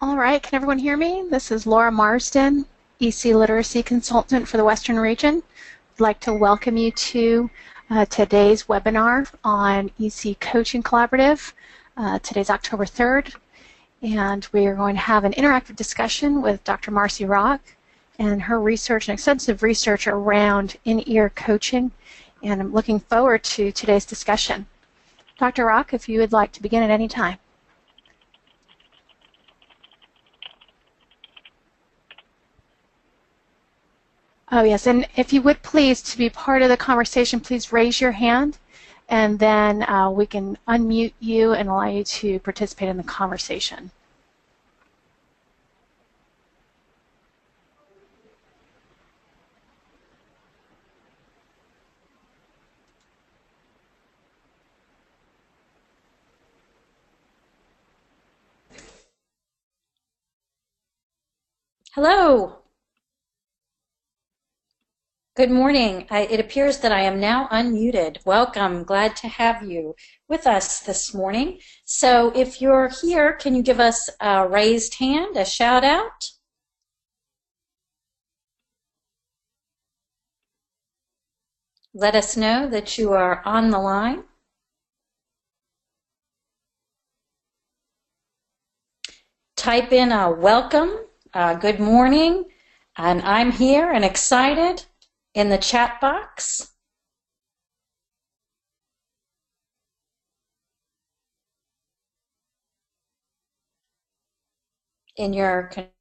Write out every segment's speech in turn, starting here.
All right, can everyone hear me? This is Laura Marsden, EC Literacy Consultant for the Western Region. I'd like to welcome you to today's webinar on EC Coaching Collaborative. Today's October 3rd, and we are going to have an interactive discussion with Dr. Marcy Rock and her research and extensive research around in-ear coaching, and I'm looking forward to today's discussion. Dr. Rock, if you would like to begin at any time. Oh yes, and if you would please, to be part of the conversation, please raise your hand, and then we can unmute you and allow you to participate in the conversation. Hello. Good morning. It appears that I am now unmuted. Welcome. Glad to have you with us this morning. So if you're here, can you give us a raised hand, a shout out? Let us know that you are on the line. Type in a welcome, good morning, and I'm here and excited in the chat box. In your channel.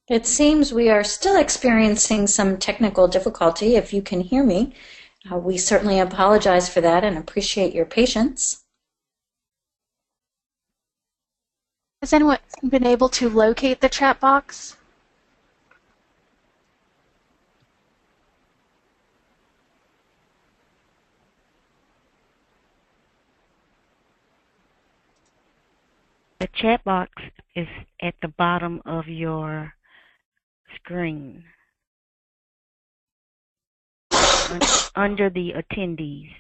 It seems we are still experiencing some technical difficulty. If you can hear me, we certainly apologize for that and appreciate your patience. Has anyone been able to locate the chat box? The chat box is at the bottom of your screen under the attendees.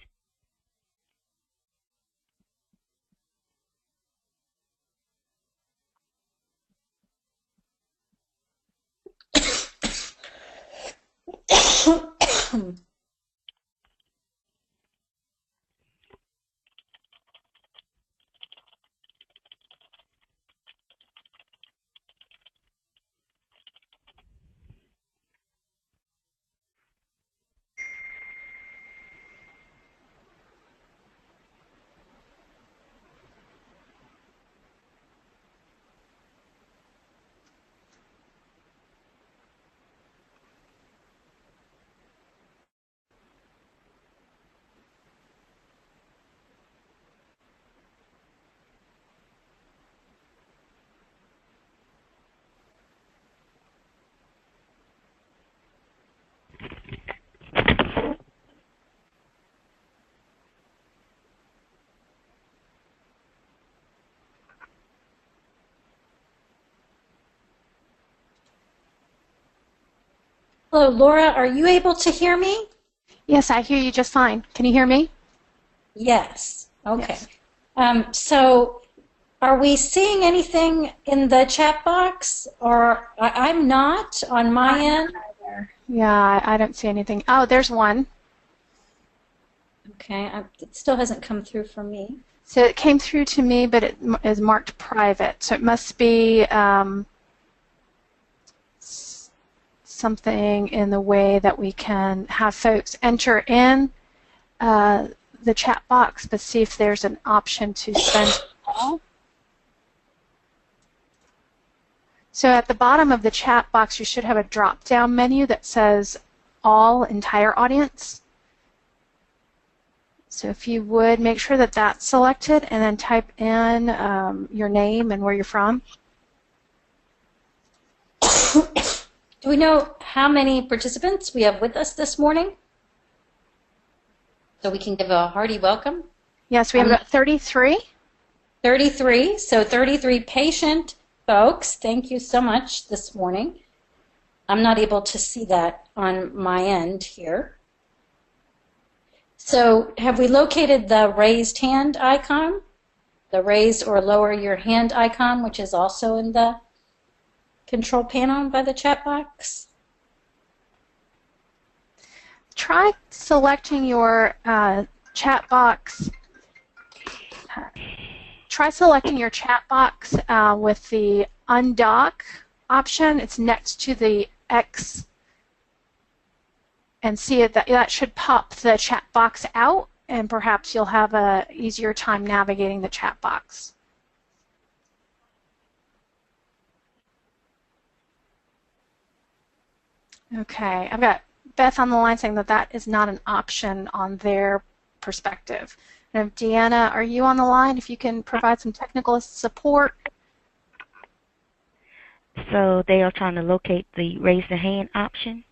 Hello, Laura, are you able to hear me? Yes, I hear you just fine. Can you hear me? Yes. Okay. Yes. So Are we seeing anything in the chat box? Or I'm not on my end. Yeah, I don't see anything. Oh, there's one. Okay, it still hasn't come through for me. So it came through to me, but it is marked private. So it must be something in the way that we can have folks enter in the chat box, but see if there's an option to send all. So at the bottom of the chat box, you should have a drop-down menu that says all entire audience. So if you would, make sure that that's selected and then type in your name and where you're from. Do we know how many participants we have with us this morning? So we can give a hearty welcome. Yes, we have about 33. 33, so 33 patient folks. Thank you so much this morning. I'm not able to see that on my end here. So have we located the raised hand icon? The raise or lower your hand icon, which is also in the control panel by the chat box? Try selecting your chat box. Try selecting your chat box with the undock option. It's next to the X, and see it that should pop the chat box out, and perhaps you'll have a easier time navigating the chat box. Okay, I've got Beth on the line saying that that is not an option on their perspective. And Deanna, are you on the line? If you can provide some technical support. So they are trying to locate the raise the hand option?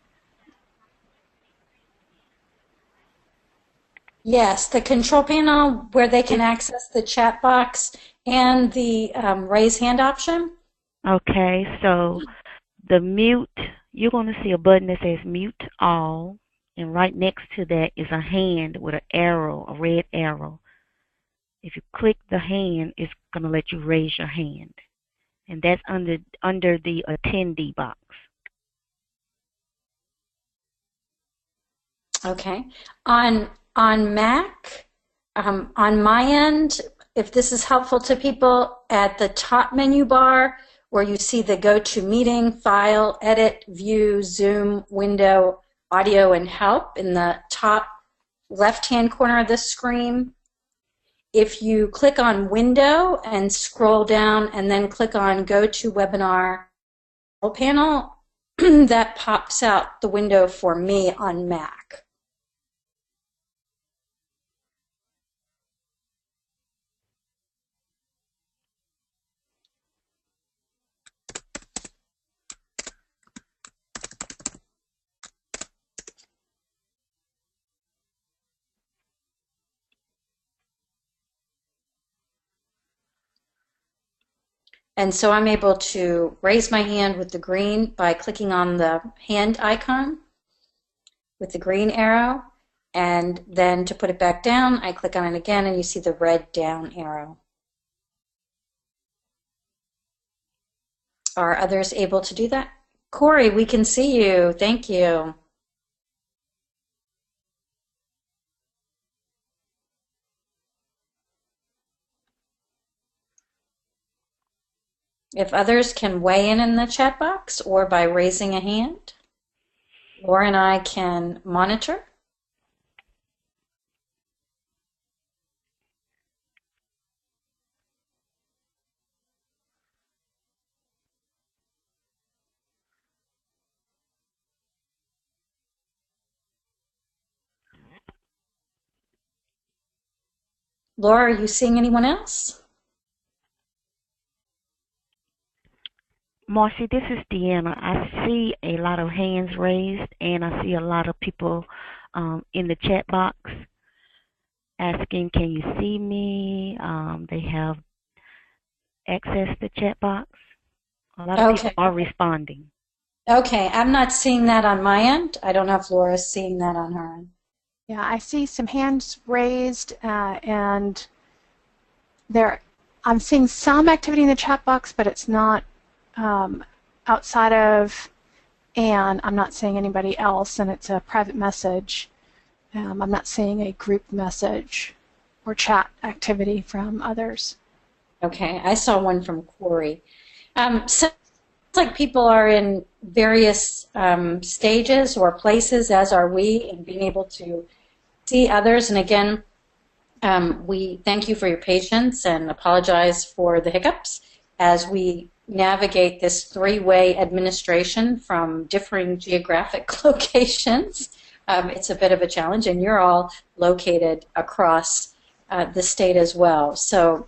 Yes, the control panel where they can access the chat box and the raise hand option. Okay, so the mute, you're going to see a button that says mute all, and right next to that is a hand with an arrow, a red arrow. If you click the hand, it's going to let you raise your hand, and that's under the attendee box. Okay. On Mac, on my end, if this is helpful to people, at the top menu bar where you see the Go to Meeting, File, Edit, View, Zoom, Window, Audio, and Help in the top left-hand corner of the screen, if you click on Window and scroll down and then click on Go to Webinar panel, that pops out the window for me on Mac. And so I'm able to raise my hand with the green by clicking on the hand icon with the green arrow. And then to put it back down, I click on it again and you see the red down arrow. Are others able to do that? Corey, we can see you. Thank you. If others can weigh in the chat box or by raising a hand, Laura and I can monitor. Laura, are you seeing anyone else? Marcy, this is Deanna. I see a lot of hands raised, and I see a lot of people in the chat box asking, can you see me? They have access to the chat box. A lot of people are responding. Okay, I'm not seeing that on my end. I don't know if Laura's seeing that on her end. Yeah, I see some hands raised, and there I'm seeing some activity in the chat box, but it's not outside of Anne. I'm not seeing anybody else, and it's a private message. I'm not seeing a group message or chat activity from others. Okay, I saw one from Corey. So it's like people are in various stages or places, as are we, in being able to see others. And again, we thank you for your patience and apologize for the hiccups as we navigate this three-way administration from differing geographic locations. It's a bit of a challenge, and you're all located across the state as well. So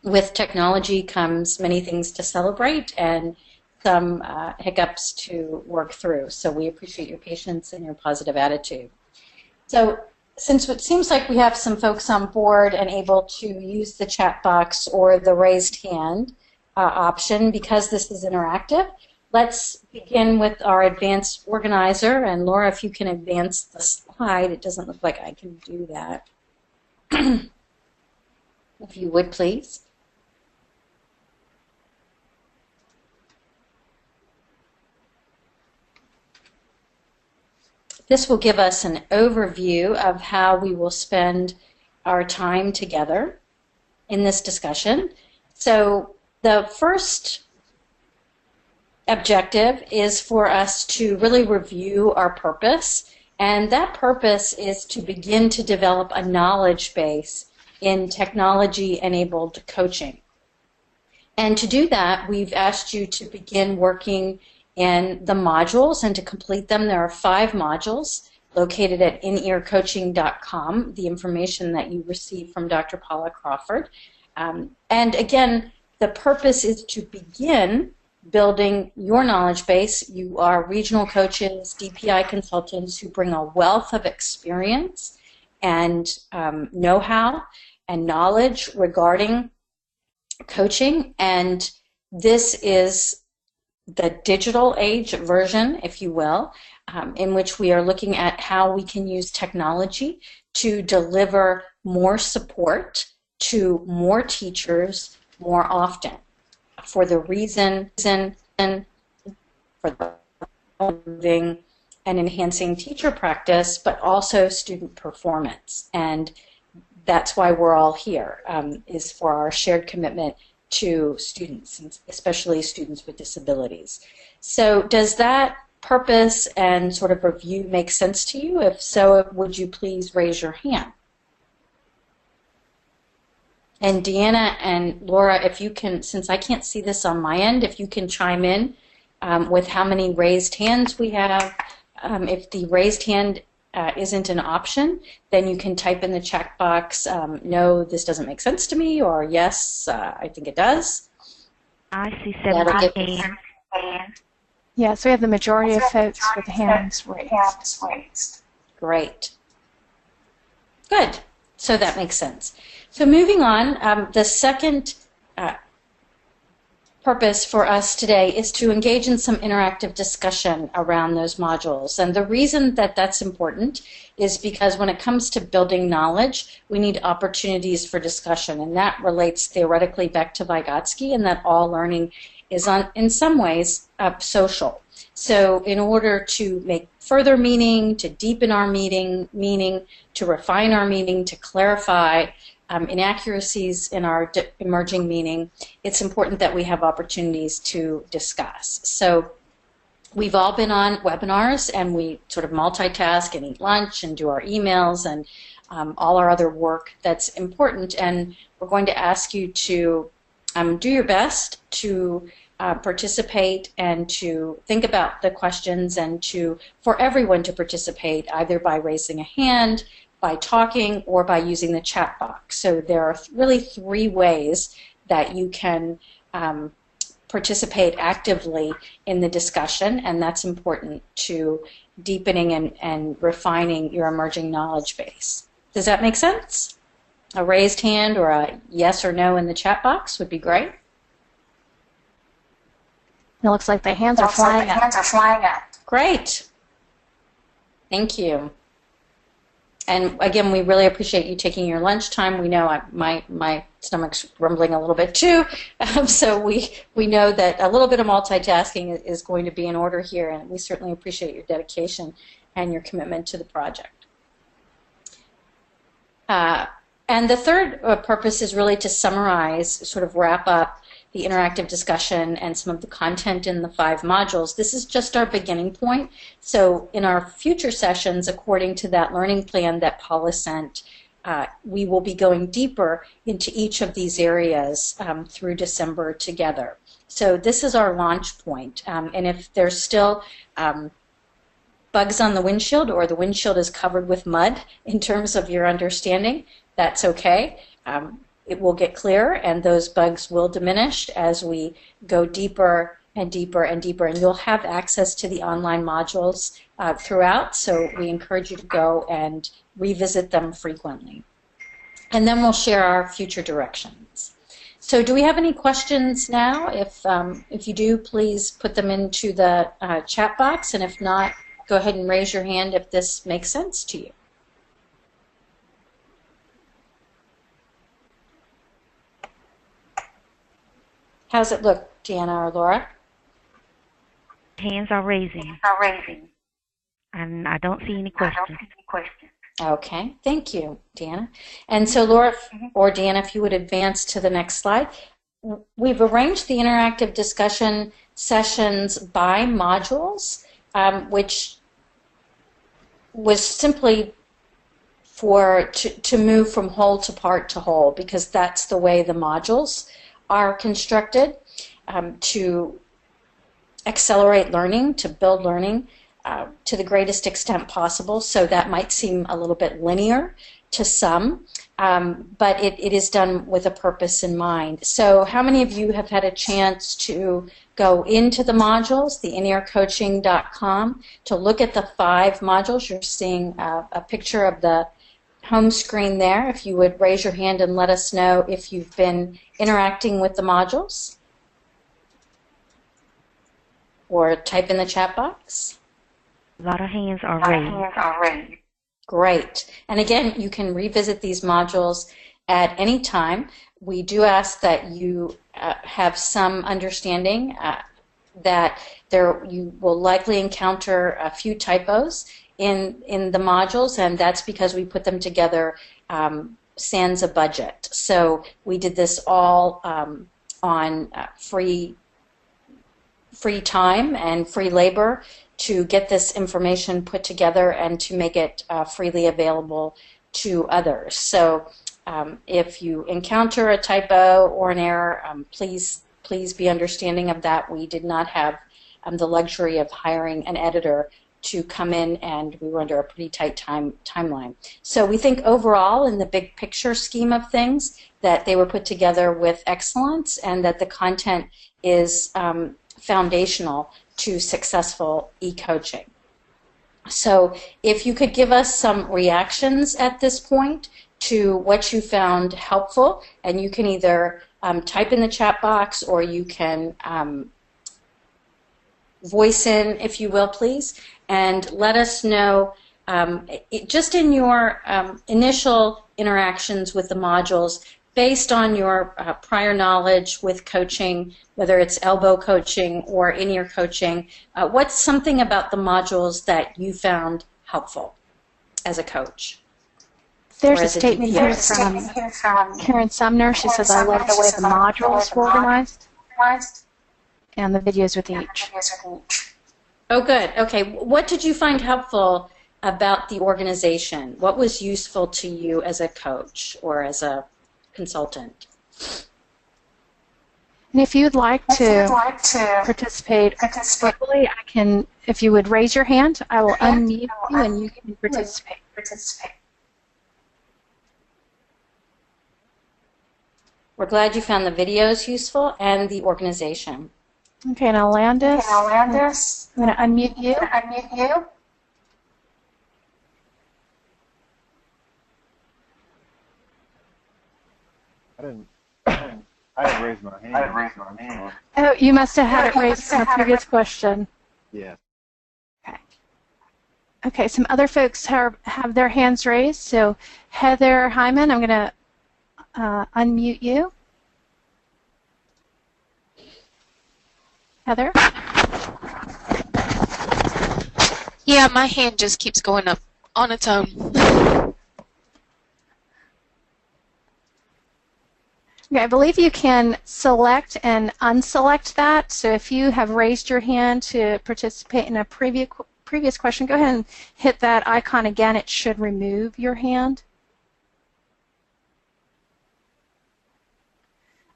with technology comes many things to celebrate and some hiccups to work through. So we appreciate your patience and your positive attitude. So since it seems like we have some folks on board and able to use the chat box or the raised hand option, because this is interactive, let's begin with our advanced organizer. And Laura, if you can advance the slide, it doesn't look like I can do that. If you would, please. This will give us an overview of how we will spend our time together in this discussion. So the first objective is for us to really review our purpose, and that purpose is to begin to develop a knowledge base in technology-enabled coaching. And to do that, we've asked you to begin working in the modules, and to complete them, there are 5 modules located at inearcoaching.com, the information that you received from Dr. Paula Crawford. And again, the purpose is to begin building your knowledge base. You are regional coaches, DPI consultants who bring a wealth of experience and know-how and knowledge regarding coaching, and this is the digital age version, if you will, in which we are looking at how we can use technology to deliver more support to more teachers more often for the reason for improving and enhancing teacher practice, but also student performance. And that's why we're all here, is for our shared commitment to students, especially students with disabilities. So does that purpose and sort of review make sense to you? If so, would you please raise your hand? And Deanna and Laura, if you can, since I can't see this on my end, if you can chime in with how many raised hands we have. If the raised hand isn't an option, then you can type in the chat box, no, this doesn't make sense to me, or yes, I think it does. I see 17 hands. Yeah, so we have the majority of folks with hands raised. Great. Good. So that makes sense. So moving on, the second purpose for us today is to engage in some interactive discussion around those modules. And the reason that that's important is because when it comes to building knowledge, we need opportunities for discussion. And that relates theoretically back to Vygotsky, and that all learning is, in some ways, social. So in order to make further meaning, to deepen our meaning, to refine our meaning, to clarify inaccuracies in our emerging meaning, it's important that we have opportunities to discuss. So we've all been on webinars, and we sort of multitask and eat lunch and do our emails and all our other work that's important. And we're going to ask you to do your best to participate and to think about the questions, and for everyone to participate either by raising a hand, by talking, or by using the chat box. So there are really 3 ways that you can participate actively in the discussion, and that's important to deepening and refining your emerging knowledge base. Does that make sense? A raised hand or a yes or no in the chat box would be great. It looks like the hands are flying up. Great. Thank you. And again, we really appreciate you taking your lunchtime. We know my stomach's rumbling a little bit too, so we know that a little bit of multitasking is going to be in order here, and we certainly appreciate your dedication and your commitment to the project. And the third purpose is really to summarize, sort of wrap up the interactive discussion and some of the content in the 5 modules. This is just our beginning point. So in our future sessions, according to that learning plan that Paula sent, we will be going deeper into each of these areas through December together. So this is our launch point. And if there's still bugs on the windshield, or the windshield is covered with mud in terms of your understanding, that's okay. It will get clearer, and those bugs will diminish as we go deeper and deeper and deeper. And you'll have access to the online modules throughout, so we encourage you to go and revisit them frequently. And then we'll share our future directions. So do we have any questions now? If you do, please put them into the chat box, and if not, go ahead and raise your hand if this makes sense to you. How's it look, Deanna or Laura? Hands are raising. And I don't see any questions. Okay, thank you, Deanna. And so Laura or Deanna, if you would advance to the next slide. We've arranged the interactive discussion sessions by modules, which was simply to move from whole to part to whole, because that's the way the modules are constructed, to accelerate learning, to build learning to the greatest extent possible. So that might seem a little bit linear to some, but it is done with a purpose in mind. So how many of you have had a chance to go into the modules, the inearcoaching.com, to look at the 5 modules? You're seeing a picture of the home screen there. If you would raise your hand and let us know if you've been interacting with the modules, or type in the chat box. A lot of hands are raised. Great. And again, you can revisit these modules at any time. We do ask that you have some understanding that you will likely encounter a few typos in the modules, and that's because we put them together sans a budget. So we did this all on free time and free labor to get this information put together and to make it freely available to others. So if you encounter a typo or an error, please be understanding of that. We did not have the luxury of hiring an editor to come in, and we were under a pretty tight timeline. So we think overall, in the big picture scheme of things, that they were put together with excellence, and that the content is foundational to successful e-coaching. So if you could give us some reactions at this point to what you found helpful, and you can either type in the chat box, or you can voice in, if you will, please, and let us know just in your initial interactions with the modules, based on your prior knowledge with coaching, whether it's elbow coaching or in-ear coaching, what's something about the modules that you found helpful as a coach? There's a statement here from Karen Sumner. She says, I love the way the modules were organized and the videos with each. Oh, good. Okay. What did you find helpful about the organization? What was useful to you as a coach or as a consultant? And if you'd like to participate virtually, I can, if you would raise your hand, I will unmute you and you can participate. We're glad you found the videos useful and the organization. Okay, now Landis, I'm going to unmute you. I didn't raise my hand. Oh, you must have had it raised in a previous question. Yeah. Okay. Okay, some other folks have their hands raised. So Heather Hyman, I'm going to unmute you. Heather? Yeah, my hand just keeps going up on its own. Okay, I believe you can select and unselect that. So if you have raised your hand to participate in a previous question, go ahead and hit that icon again. It should remove your hand.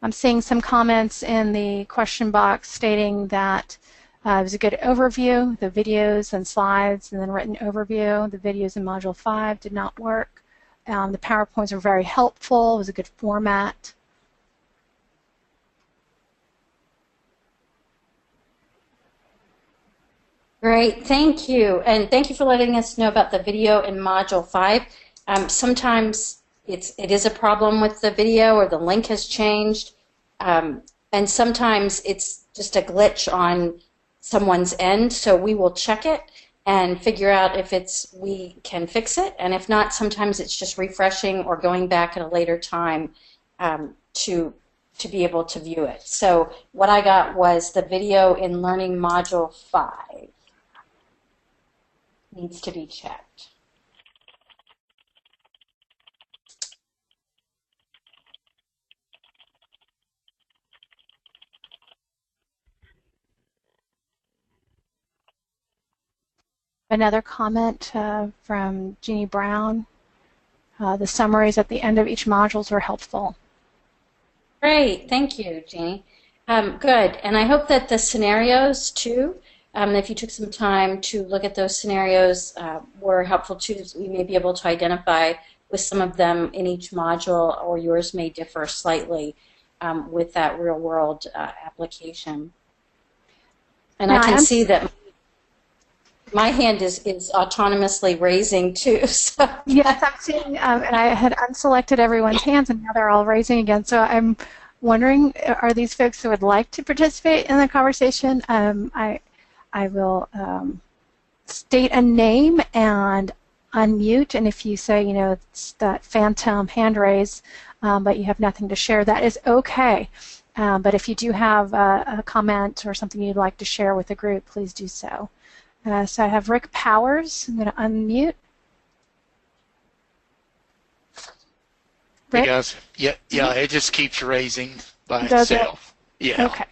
I'm seeing some comments in the question box stating that it was a good overview, the videos and slides, and then written overview. The videos in Module 5 did not work. The PowerPoints were very helpful. It was a good format. Great, thank you. And thank you for letting us know about the video in Module 5. Sometimes it is a problem with the video or the link has changed. And sometimes it's just a glitch on someone's end, so we will check it and figure out if we can fix it, and if not, sometimes it's just refreshing or going back at a later time to be able to view it. So what I got was the video in Learning Module 5 needs to be checked. Another comment from Jeannie Brown. The summaries at the end of each modules were helpful. Great, thank you, Jeannie. Good, and I hope that the scenarios too, if you took some time to look at those scenarios, were helpful too. So we may be able to identify with some of them in each module, or yours may differ slightly with that real-world application. And I can see that my hand is autonomously raising too. So. Yes, I'm seeing, and I had unselected everyone's hands, and now they're all raising again. So I'm wondering, are these folks who would like to participate in the conversation? I will state a name and unmute, and if you say, you know, it's that phantom hand raise, but you have nothing to share, that is okay. But if you do have a comment or something you'd like to share with the group, please do so. So I have Rick Powers. I'm going to unmute. Rick? It does. Yeah, it just keeps raising by itself. Yeah. Okay.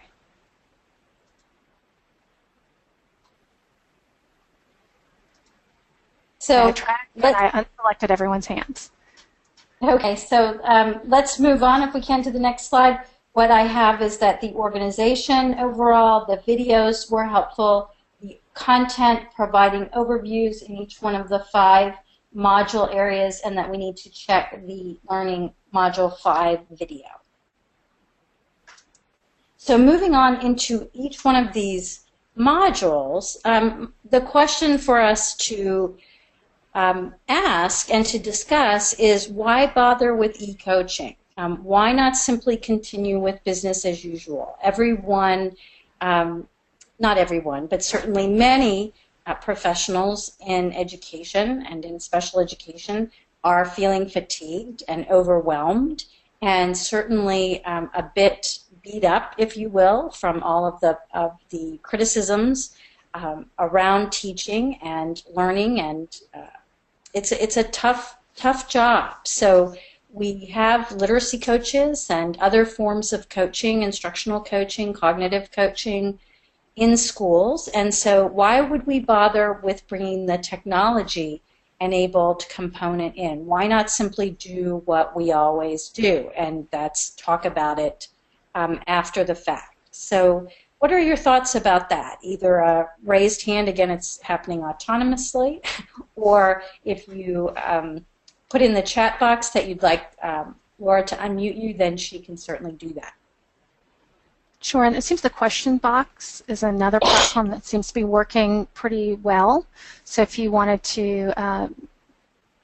So I unselected everyone's hands. Okay, so let's move on if we can to the next slide. What I have is that the organization overall, the videos were helpful, the content providing overviews in each one of the 5 module areas, and that we need to check the Learning Module 5 video. So moving on into each one of these modules, the question for us to ask and to discuss is, why bother with e-coaching? Why not simply continue with business as usual? Everyone, not everyone, but certainly many professionals in education and in special education are feeling fatigued and overwhelmed, and certainly a bit beat up, if you will, from all of the criticisms around teaching and learning, and it's a tough job. So we have literacy coaches and other forms of coaching, instructional coaching, cognitive coaching in schools, and so why would we bother with bringing the technology-enabled component in? Why not simply do what we always do, and that's talk about it after the fact? So what are your thoughts about that? Either a raised hand, again, it's happening autonomously, or if you put in the chat box that you'd like Laura to unmute you, then she can certainly do that. Sure, and it seems the question box is another platform that seems to be working pretty well. So if you wanted to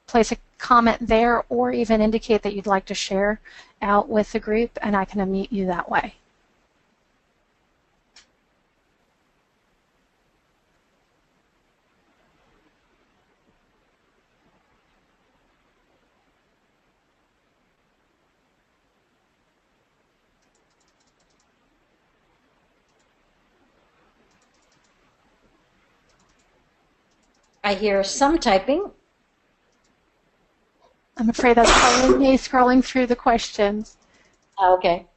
place a comment there, or even indicate that you'd like to share out with the group, and I can unmute you that way. I hear some typing. I'm afraid that's probably me scrolling through the questions. Okay.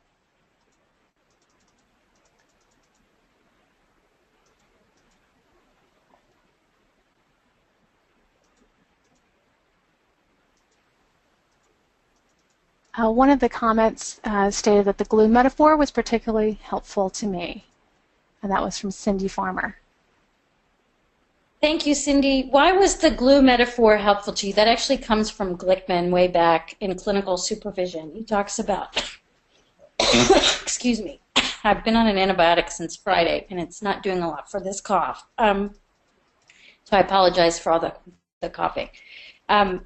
One of the comments stated that the glue metaphor was particularly helpful to me, and that was from Cindy Farmer. Thank you, Cindy. Why was the glue metaphor helpful to you? That actually comes from Glickman way back in clinical supervision. He talks about, excuse me, I've been on an antibiotic since Friday, and it's not doing a lot for this cough. So I apologize for all the coughing. I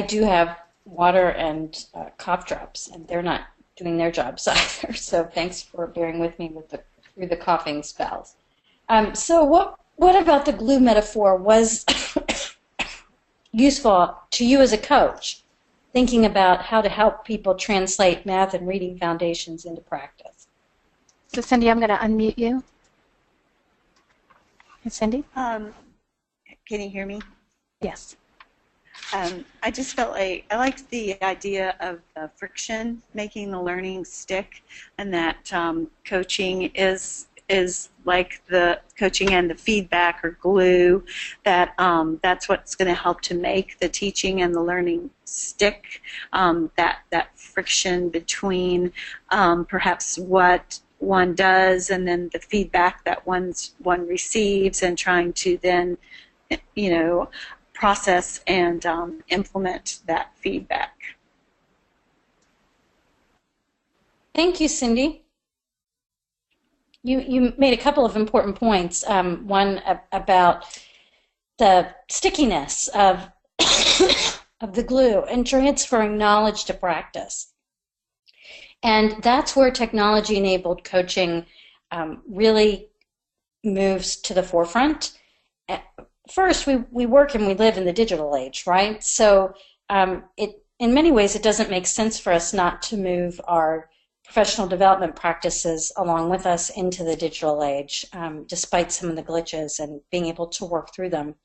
do have water and cough drops, and they're not doing their jobs either. So thanks for bearing with me through the coughing spells. So what about the glue metaphor was useful to you as a coach, thinking about how to help people translate math and reading foundations into practice? So Cindy, I'm going to unmute you. Hey, Cindy? Can you hear me? Yes. I just felt like I liked the idea of the friction, making the learning stick, and that coaching is like the coaching and the feedback or glue. That's what's going to help to make the teaching and the learning stick. That friction between perhaps what one does and then the feedback that one receives, and trying to then, process and implement that feedback. Thank you, Cindy. You made a couple of important points. One about the stickiness of of the glue and transferring knowledge to practice. And that's where technology-enabled coaching really moves to the forefront. First, we work and we live in the digital age, right? So in many ways, it doesn't make sense for us not to move our professional development practices along with us into the digital age, despite some of the glitches and being able to work through them.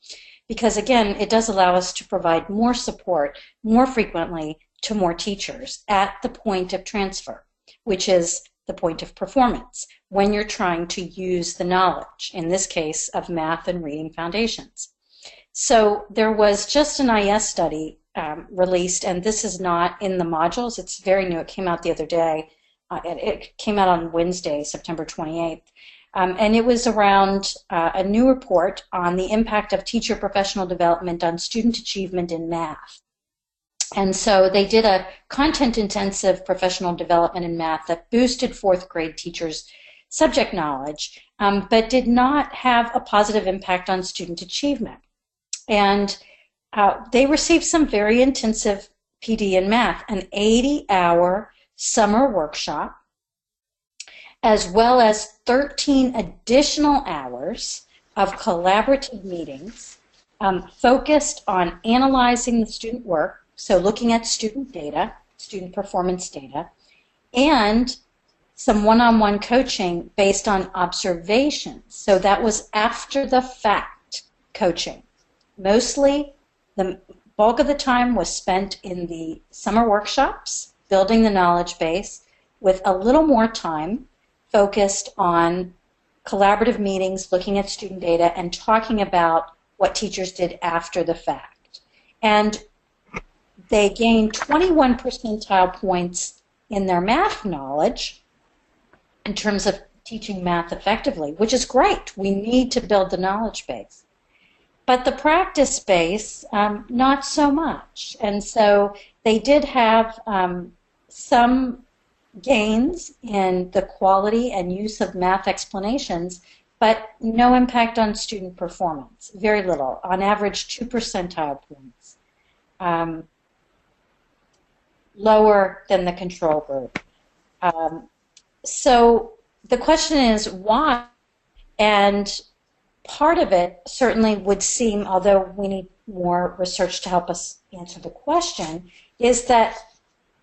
Because again, it does allow us to provide more support more frequently to more teachers at the point of transfer, which is the point of performance, when you're trying to use the knowledge, in this case of math and reading foundations. So there was just an IS study released, and this is not in the modules, it's very new, it came out the other day. It came out on Wednesday, September 28th. And it was around a new report on the impact of teacher professional development on student achievement in math. And so they did a content-intensive professional development in math that boosted fourth grade teachers' subject knowledge, but did not have a positive impact on student achievement. And they received some very intensive PD in math, an 80-hour summer workshop, as well as 13 additional hours of collaborative meetings focused on analyzing the student work, so looking at student data, student performance data, and some one-on-one coaching based on observations. So that was after the fact coaching. Mostly, the bulk of the time was spent in the summer workshops, building the knowledge base, with a little more time focused on collaborative meetings, looking at student data, and talking about what teachers did after the fact. And they gained 21 percentile points in their math knowledge in terms of teaching math effectively, which is great. We need to build the knowledge base. But the practice base, not so much. And so they did have some gains in the quality and use of math explanations, but no impact on student performance, very little, on average 2 percentile points, lower than the control group. So the question is why? And part of it certainly would seem, although we need more research to help us answer the question, is that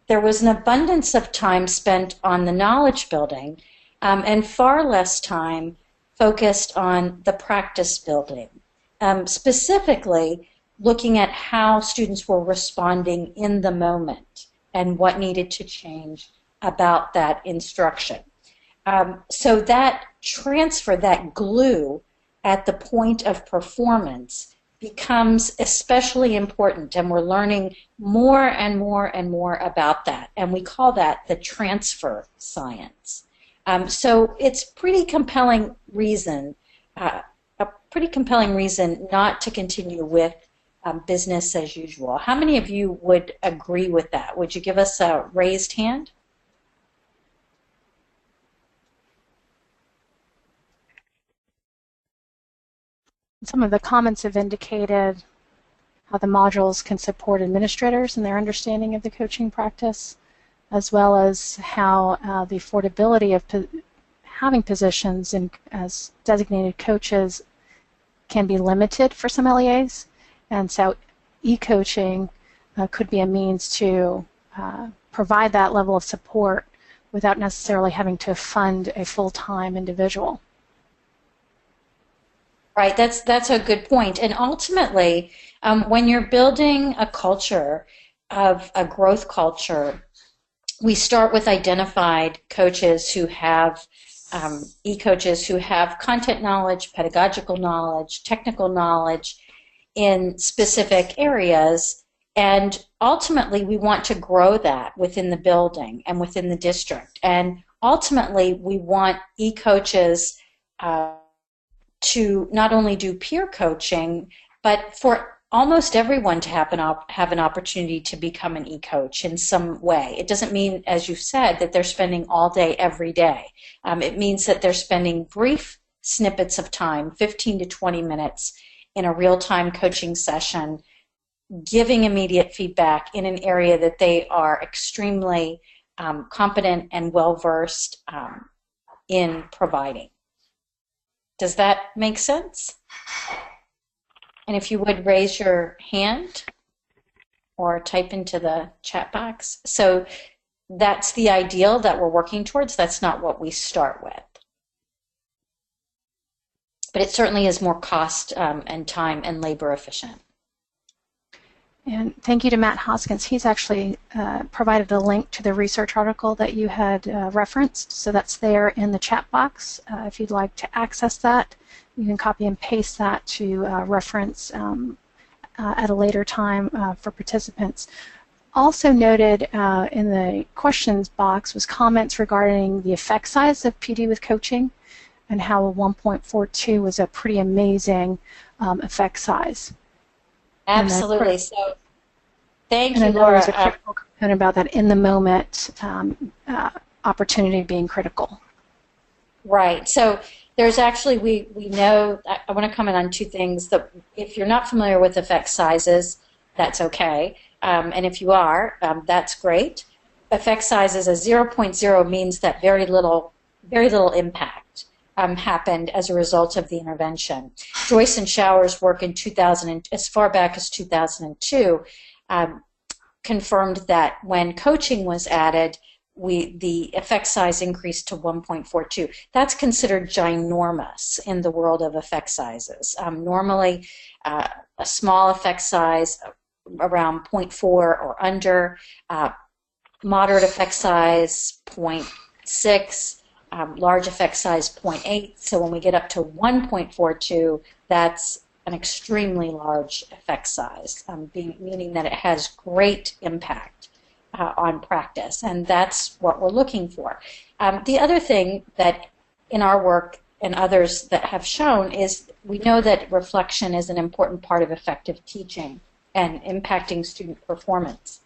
there was an abundance of time spent on the knowledge building and far less time focused on the practice building. specifically looking at how students were responding in the moment and what needed to change about that instruction. So that transfer, that glue at the point of performance becomes especially important, and we're learning more and more and more about that, and we call that the transfer science. So it's pretty compelling reason, a pretty compelling reason not to continue with business as usual. How many of you would agree with that? Would you give us a raised hand? Some of the comments have indicated how the modules can support administrators in their understanding of the coaching practice, as well as how the affordability of having positions as designated coaches can be limited for some LEAs, and so e-coaching could be a means to provide that level of support without necessarily having to fund a full-time individual. Right, that's a good point. And ultimately, when you're building a culture, of a growth culture, we start with identified coaches who have, e-coaches who have content knowledge, pedagogical knowledge, technical knowledge in specific areas, and ultimately we want to grow that within the building and within the district. And ultimately we want e-coaches to not only do peer coaching, but for almost everyone to have an opportunity to become an e-coach in some way. It doesn't mean, as you said, that they're spending all day every day. It means that they're spending brief snippets of time, 15 to 20 minutes, in a real-time coaching session, giving immediate feedback in an area that they are extremely competent and well-versed in providing. Does that make sense? And if you would raise your hand or type into the chat box. So that's the ideal that we're working towards. That's not what we start with. But it certainly is more cost and time and labor efficient. And thank you to Matt Hoskins. He's actually provided a link to the research article that you had referenced. So that's there in the chat box. If you'd like to access that, you can copy and paste that to reference at a later time for participants. Also noted in the questions box was comments regarding the effect size of PD with coaching and how a 1.42 was a pretty amazing effect size. Absolutely. So, thank you, and Laura. There's a critical component about that in the moment opportunity being critical. Right. So there's actually, we know, I want to comment on two things. That if you're not familiar with effect sizes, that's okay. And if you are, that's great. Effect sizes, a 0.0 means that very little impact happened as a result of the intervention. Joyce and Shower's work in 2000, as far back as 2002, confirmed that when coaching was added, the effect size increased to 1.42. That's considered ginormous in the world of effect sizes. Normally, a small effect size around 0.4 or under, moderate effect size 0.6, large effect size 0.8. So when we get up to 1.42, that's an extremely large effect size, meaning that it has great impact on practice, and that's what we're looking for. The other thing that in our work and others that have shown is we know that reflection is an important part of effective teaching and impacting student performance.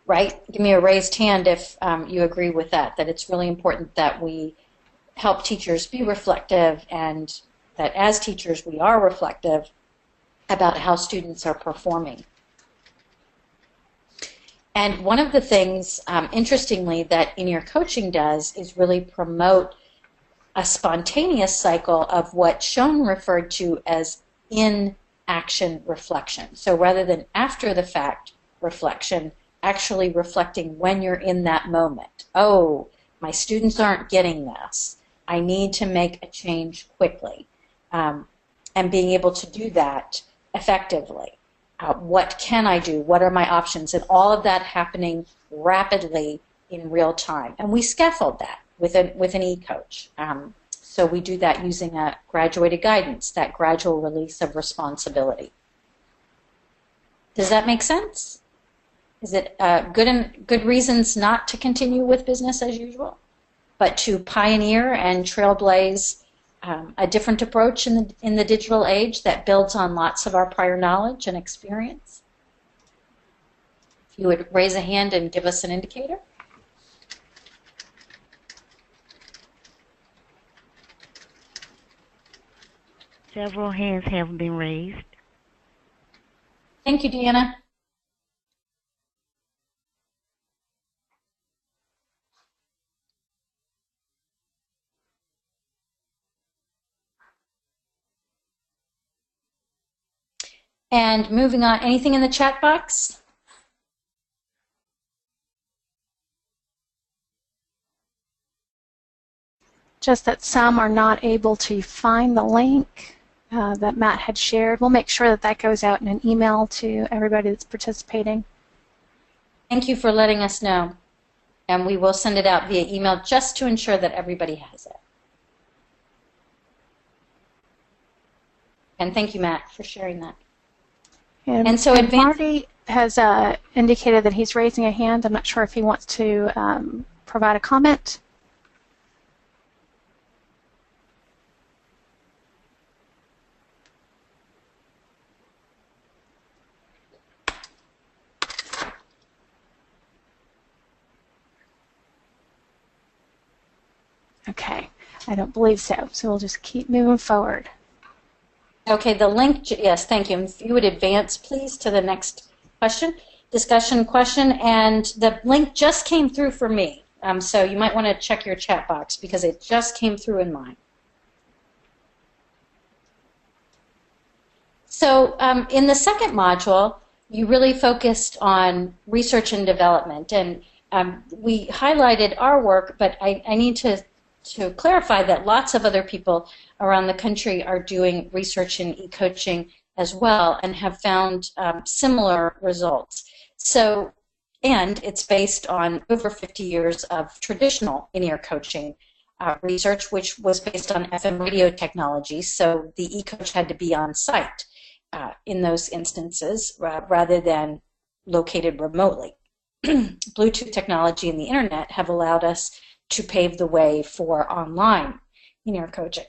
Right? Give me a raised hand if you agree with that it's really important that we help teachers be reflective, and that as teachers we are reflective about how students are performing. And one of the things, interestingly, that In Your Coaching does is really promote a spontaneous cycle of what Schoen referred to as in-action reflection. So rather than after-the-fact reflection, actually reflecting when you're in that moment. Oh, my students aren't getting this. I need to make a change quickly. and being able to do that effectively. What can I do? What are my options? And all of that happening rapidly in real time. And we scaffold that with an e-coach. So we do that using a graduated guidance, that gradual release of responsibility. Does that make sense? Is it good reasons not to continue with business as usual, but to pioneer and trailblaze a different approach in the digital age that builds on lots of our prior knowledge and experience? If you would raise a hand and give us an indicator. Several hands have been raised. Thank you, Deanna. And moving on, anything in the chat box? Just that some are not able to find the link that Matt had shared. We'll make sure that that goes out in an email to everybody that's participating. Thank you for letting us know. And we will send it out via email just to ensure that everybody has it. And thank you, Matt, for sharing that. And so Marty has indicated that he's raising a hand. I'm not sure if he wants to provide a comment. Okay, I don't believe so. So we'll just keep moving forward. Okay, the link, yes, thank you. If you would advance, please, to the next question, discussion question, and the link just came through for me. So you might want to check your chat box because it just came through in mine. So in the second module, you really focused on research and development, and we highlighted our work, but I need to clarify that lots of other people around the country are doing research in e-coaching as well and have found similar results. So, and it's based on over 50 years of traditional in-ear coaching research, which was based on FM radio technology, so the e-coach had to be on site in those instances rather than located remotely. Bluetooth technology and the internet have allowed us to pave the way for online in-ear coaching.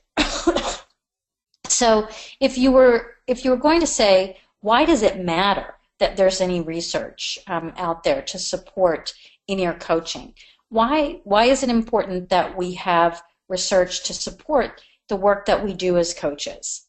So if you were going to say, why does it matter that there's any research out there to support in-ear coaching? Why is it important that we have research to support the work that we do as coaches?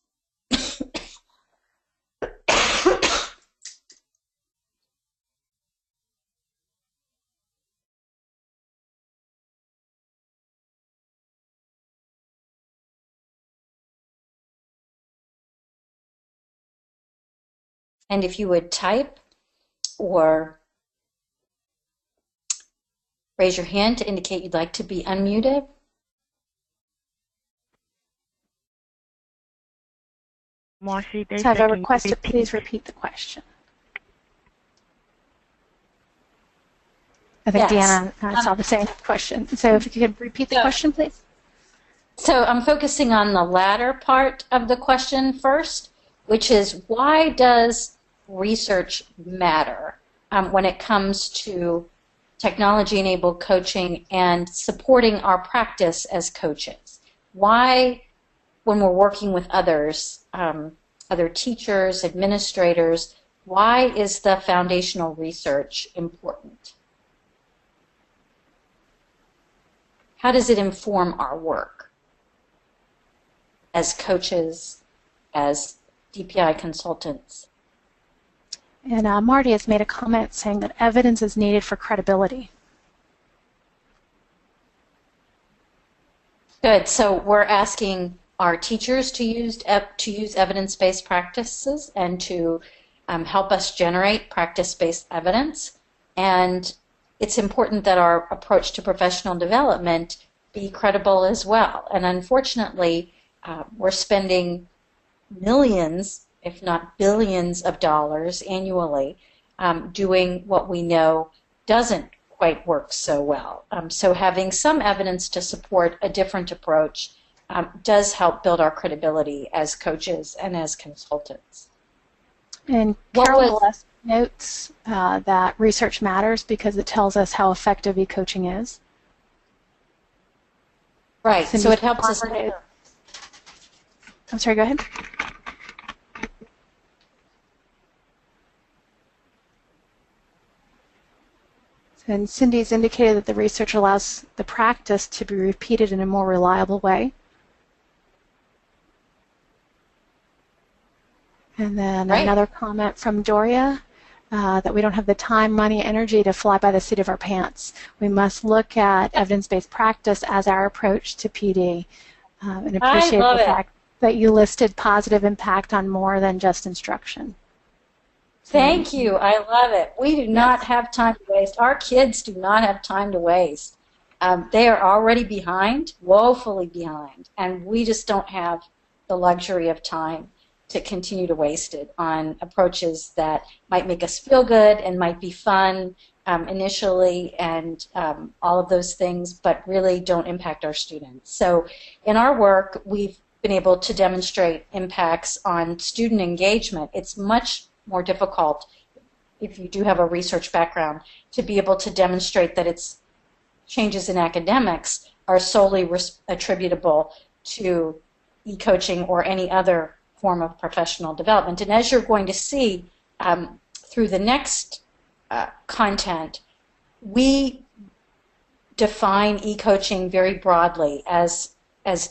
And if you would type or raise your hand to indicate you'd like to be unmuted. Marcy, So I have a request to please repeat the question. I think Yes. Deanna saw the same question. So if you could repeat the question, please. So I'm focusing on the latter part of the question first, which is why does research matter when it comes to technology-enabled coaching and supporting our practice as coaches? Why, when we're working with others, other teachers, administrators, why is the foundational research important? How does it inform our work as coaches, as DPI consultants? And Marty has made a comment saying that evidence is needed for credibility. Good. So we're asking our teachers to use evidence-based practices and to help us generate practice-based evidence. And it's important that our approach to professional development be credible as well. And unfortunately, we're spending millions, if not billions of dollars annually doing what we know doesn't quite work so well. So having some evidence to support a different approach does help build our credibility as coaches and as consultants. And Carol Gillespie notes that research matters because it tells us how effective e-coaching is. Right, so it helps us. I'm sorry, go ahead. And Cindy's indicated that the research allows the practice to be repeated in a more reliable way. And then another comment from Doria, that we don't have the time, money, energy to fly by the seat of our pants. We must look at evidence-based practice as our approach to PD. And appreciate the fact that you listed positive impact on more than just instruction. Thank you. I love it. We do not have time to waste. Our kids do not have time to waste. They are already behind, woefully behind, and we just don't have the luxury of time to continue to waste it on approaches that might make us feel good and might be fun initially and all of those things, but really don't impact our students. So in our work, we've been able to demonstrate impacts on student engagement. It's much more difficult, if you do have a research background, to be able to demonstrate that its changes in academics are solely attributable to e-coaching or any other form of professional development. And as you're going to see through the next content, we define e-coaching very broadly as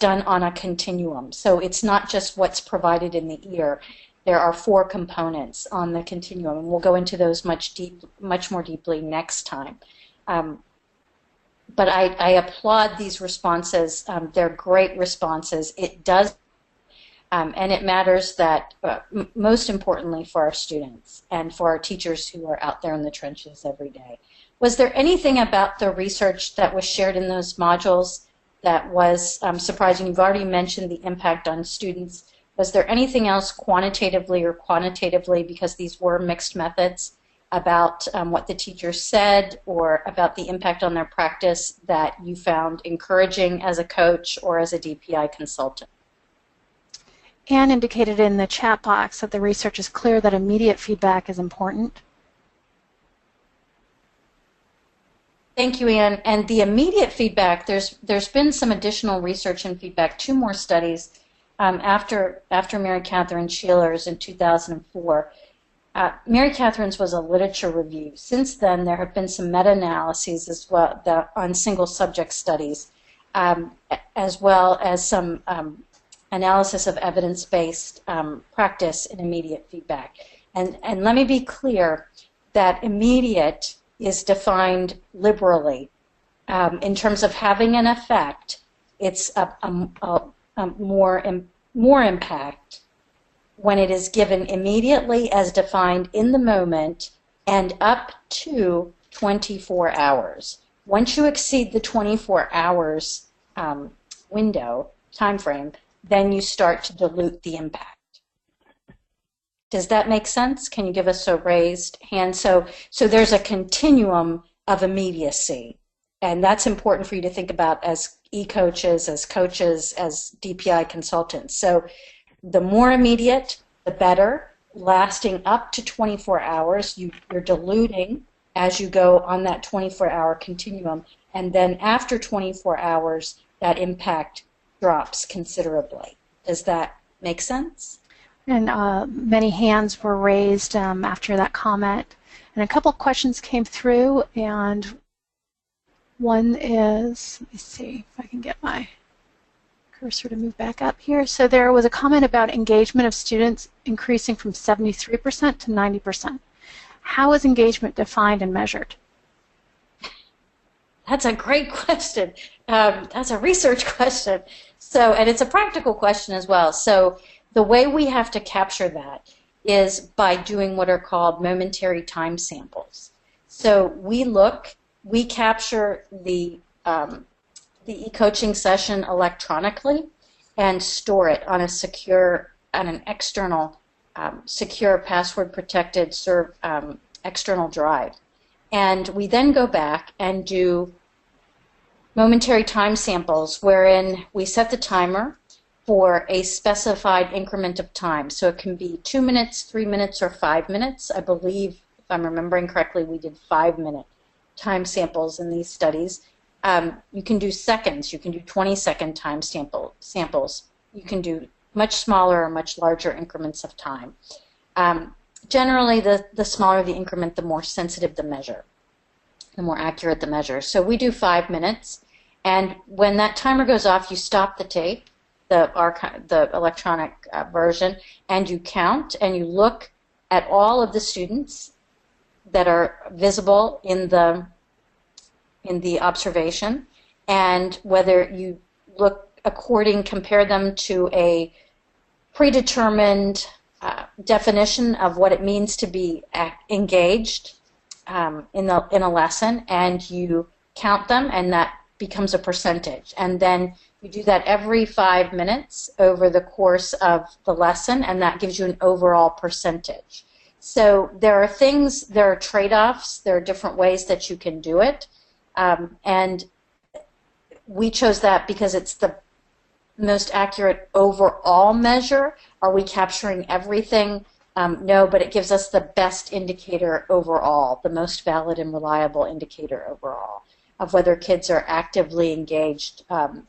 done on a continuum. So it's not just what's provided in the ear. There are 4 components on the continuum, and we'll go into those much more deeply next time. But I applaud these responses. They're great responses. It does, and it matters that, most importantly for our students and for our teachers who are out there in the trenches every day. Was there anything about the research that was shared in those modules that was surprising? You've already mentioned the impact on students. Was there anything else quantitatively or quantitatively, because these were mixed methods, about what the teachers said or about the impact on their practice that you found encouraging as a coach or as a DPI consultant? Anne indicated in the chat box that the research is clear that immediate feedback is important. Thank you, Anne. And the immediate feedback, there's been some additional research and feedback, 2 more studies after Mary Catherine Sheeler's in 2004. Mary Catherine's was a literature review. Since then, there have been some meta-analyses as well on single subject studies, as well as some analysis of evidence-based practice and immediate feedback. And let me be clear that immediate is defined liberally. In terms of having an effect, it's more impact when it is given immediately as defined in the moment and up to 24 hours. Once you exceed the 24 hours time frame, then you start to dilute the impact. Does that make sense? Can you give us a raised hand? So there's a continuum of immediacy, and that's important for you to think about as e-coaches, as coaches, as DPI consultants. So the more immediate, the better, lasting up to 24 hours. You're diluting as you go on that 24-hour continuum, and then after 24 hours, that impact drops considerably. Does that make sense? And many hands were raised after that comment. And a couple questions came through, and one is, let me see if I can get my cursor to move back up here. So there was a comment about engagement of students increasing from 73% to 90%. How is engagement defined and measured? That's a great question. That's a research question. So, and it's a practical question as well. So the way we have to capture that is by doing what are called momentary time samples. So we capture the e-coaching session electronically and store it on a secure on an external, secure, password-protected external drive. And we then go back and do momentary time samples wherein we set the timer for a specified increment of time. So it can be 2 minutes, 3 minutes, or 5 minutes. I believe, if I'm remembering correctly, we did 5-minute time samples in these studies. You can do seconds. You can do 20-second time samples. You can do much smaller or much larger increments of time. Generally, the smaller the increment, the more sensitive the measure, the more accurate the measure. So we do 5 minutes, and when that timer goes off, you stop the tape, the electronic version, and you count, and you look at all of the students that are visible in the observation, and whether you compare them to a predetermined definition of what it means to be engaged in a lesson, and you count them, and that becomes a percentage. And then you do that every 5 minutes over the course of the lesson, and that gives you an overall percentage. So there are trade-offs, there are different ways that you can do it, and we chose that because it's the most accurate overall measure. Are we capturing everything? No, but it gives us the best indicator overall, the most valid and reliable indicator overall of whether kids are actively engaged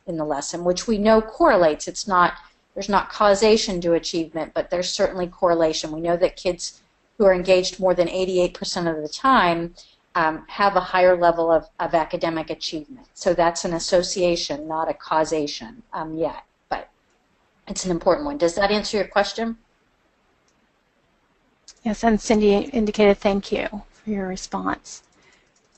in the lesson, which we know correlates. There's not causation to achievement, but there's certainly correlation. We know that kids who are engaged more than 88% of the time have a higher level of academic achievement. So that's an association, not a causation yet, but it's an important one. Does that answer your question? Yes, and Cindy indicated thank you for your response.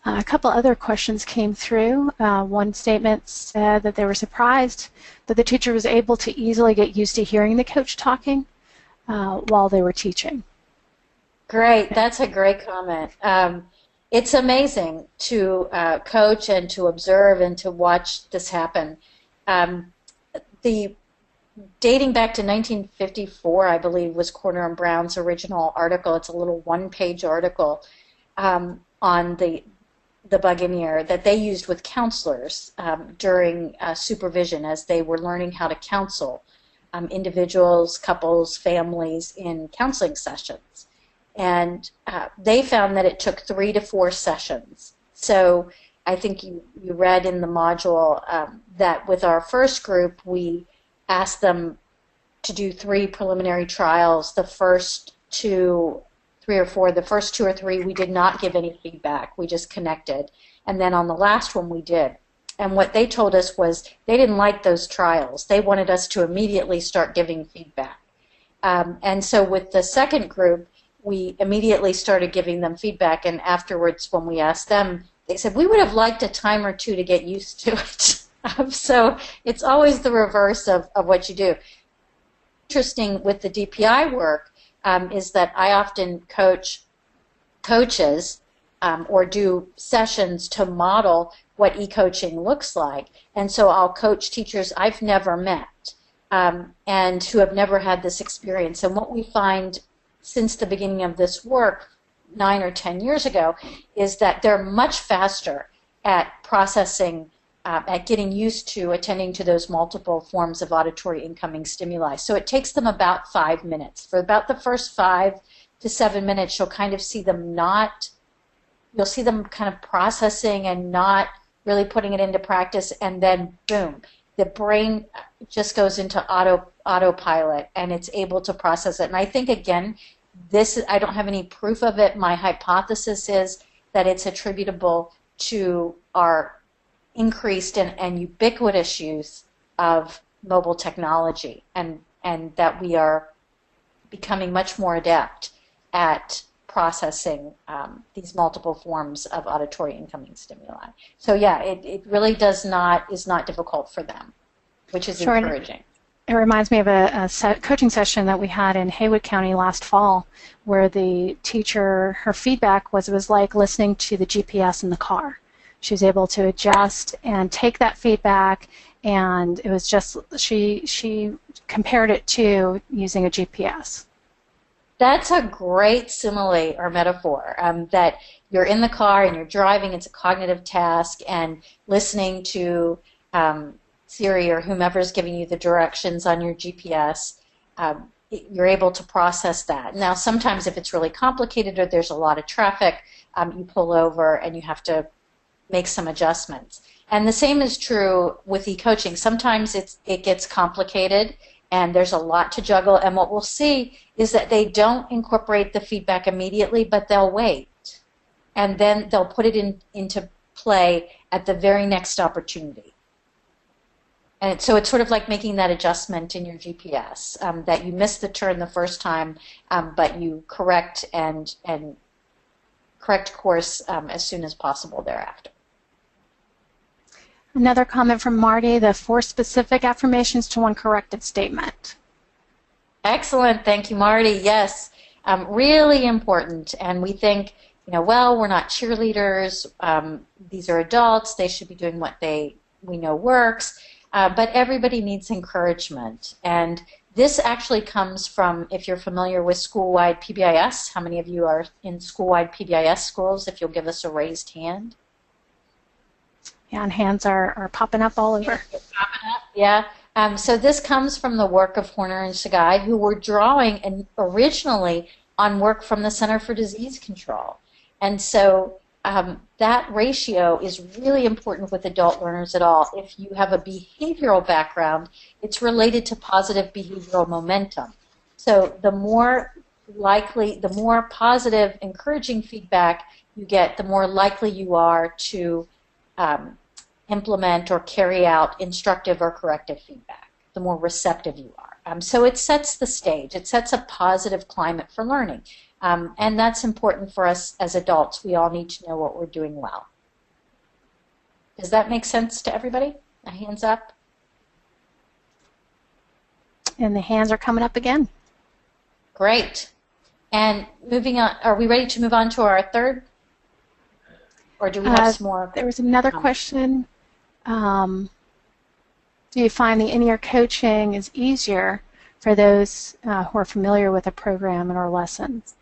A couple other questions came through. One statement said that they were surprised that the teacher was able to easily get used to hearing the coach talking while they were teaching. Great, that's a great comment. It's amazing to coach and to observe and to watch this happen. Dating back to 1954, I believe, was Corner and Brown's original article. It's a little one-page article on the Buccaneer that they used with counselors during supervision as they were learning how to counsel individuals, couples, families in counseling sessions. And they found that it took 3 to 4 sessions. So I think you read in the module that with our first group, we asked them to do 3 preliminary trials. The first 2, 3 or 4, the first 2 or 3, we did not give any feedback. We just connected. And then on the last one, we did. And what they told us was they didn't like those trials. They wanted us to immediately start giving feedback. And so with the second group, we immediately started giving them feedback, and afterwards when we asked them, they said, we would have liked a time or 2 to get used to it. So it's always the reverse of what you do. Interesting with the DPI work is that I often coach coaches or do sessions to model what e-coaching looks like. And so I'll coach teachers I've never met and who have never had this experience. And what we find since the beginning of this work 9 or 10 years ago is that they're much faster at processing, at getting used to attending to those multiple forms of auditory incoming stimuli. So it takes them about 5 minutes. For about the first 5 to 7 minutes, you'll kind of see them you'll see them kind of processing and not really putting it into practice, and then boom, the brain just goes into autopilot and it's able to process it. And I think, again, I don't have any proof of it. My hypothesis is that it's attributable to our increased and ubiquitous use of mobile technology, and that we are becoming much more adept at processing these multiple forms of auditory incoming stimuli. So yeah, it really is not difficult for them, which is encouraging. It reminds me of a coaching session that we had in Haywood County last fall, where the teacher, her feedback was it was like listening to the GPS in the car. She was able to adjust and take that feedback, and it was just, she compared it to using a GPS. That's a great simile or metaphor, that you're in the car and you're driving, it's a cognitive task, and listening to Siri or whomever's giving you the directions on your GPS, you're able to process that. Now, sometimes if it's really complicated or there's a lot of traffic, you pull over and you have to make some adjustments. And the same is true with e-coaching. Sometimes it gets complicated and there's a lot to juggle, and what we'll see is that they don't incorporate the feedback immediately, but they'll wait. And then they'll put it into play at the very next opportunity. And so it's sort of like making that adjustment in your GPS, that you missed the turn the first time, but you correct and correct course as soon as possible thereafter. Another comment from Marty, the 4 specific affirmations to 1 corrected statement. Excellent. Thank you, Marty. Yes, really important. And we think, well, we're not cheerleaders. These are adults. They should be doing what we know works. But everybody needs encouragement. And this actually comes from, if you're familiar with school-wide PBIS, how many of you are in school-wide PBIS schools? If you'll give us a raised hand. Yeah, and hands are popping up all over. Yeah. So this comes from the work of Horner and Sagai, who were drawing originally on work from the Center for Disease Control. And so that ratio is really important with adult learners at all. If you have a behavioral background, it's related to positive behavioral momentum. So the more positive, encouraging feedback you get, the more likely you are to implement or carry out instructive or corrective feedback, the more receptive you are. So it sets the stage. It sets a positive climate for learning. And that's important for us as adults. We all need to know what we're doing well. Does that make sense to everybody? A hands up. And the hands are coming up again. Great. And moving on, are we ready to move on to our third? Or do we have some more? There was another question. Do you find the in-ear coaching is easier for those who are familiar with a program and or lessons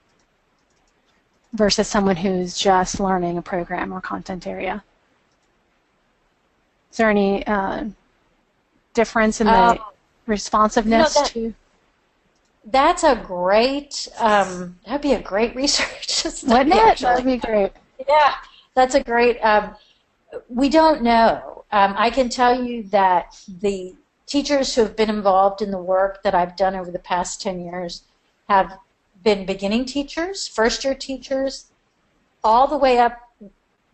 versus someone who's just learning a program or content area? Is there any difference in the responsiveness to? That's a great, that'd be a great research study. Wouldn't it? That'd be great. Yeah, that's a great, we don't know. I can tell you that the teachers who have been involved in the work that I've done over the past 10 years have been beginning teachers, first-year teachers, all the way up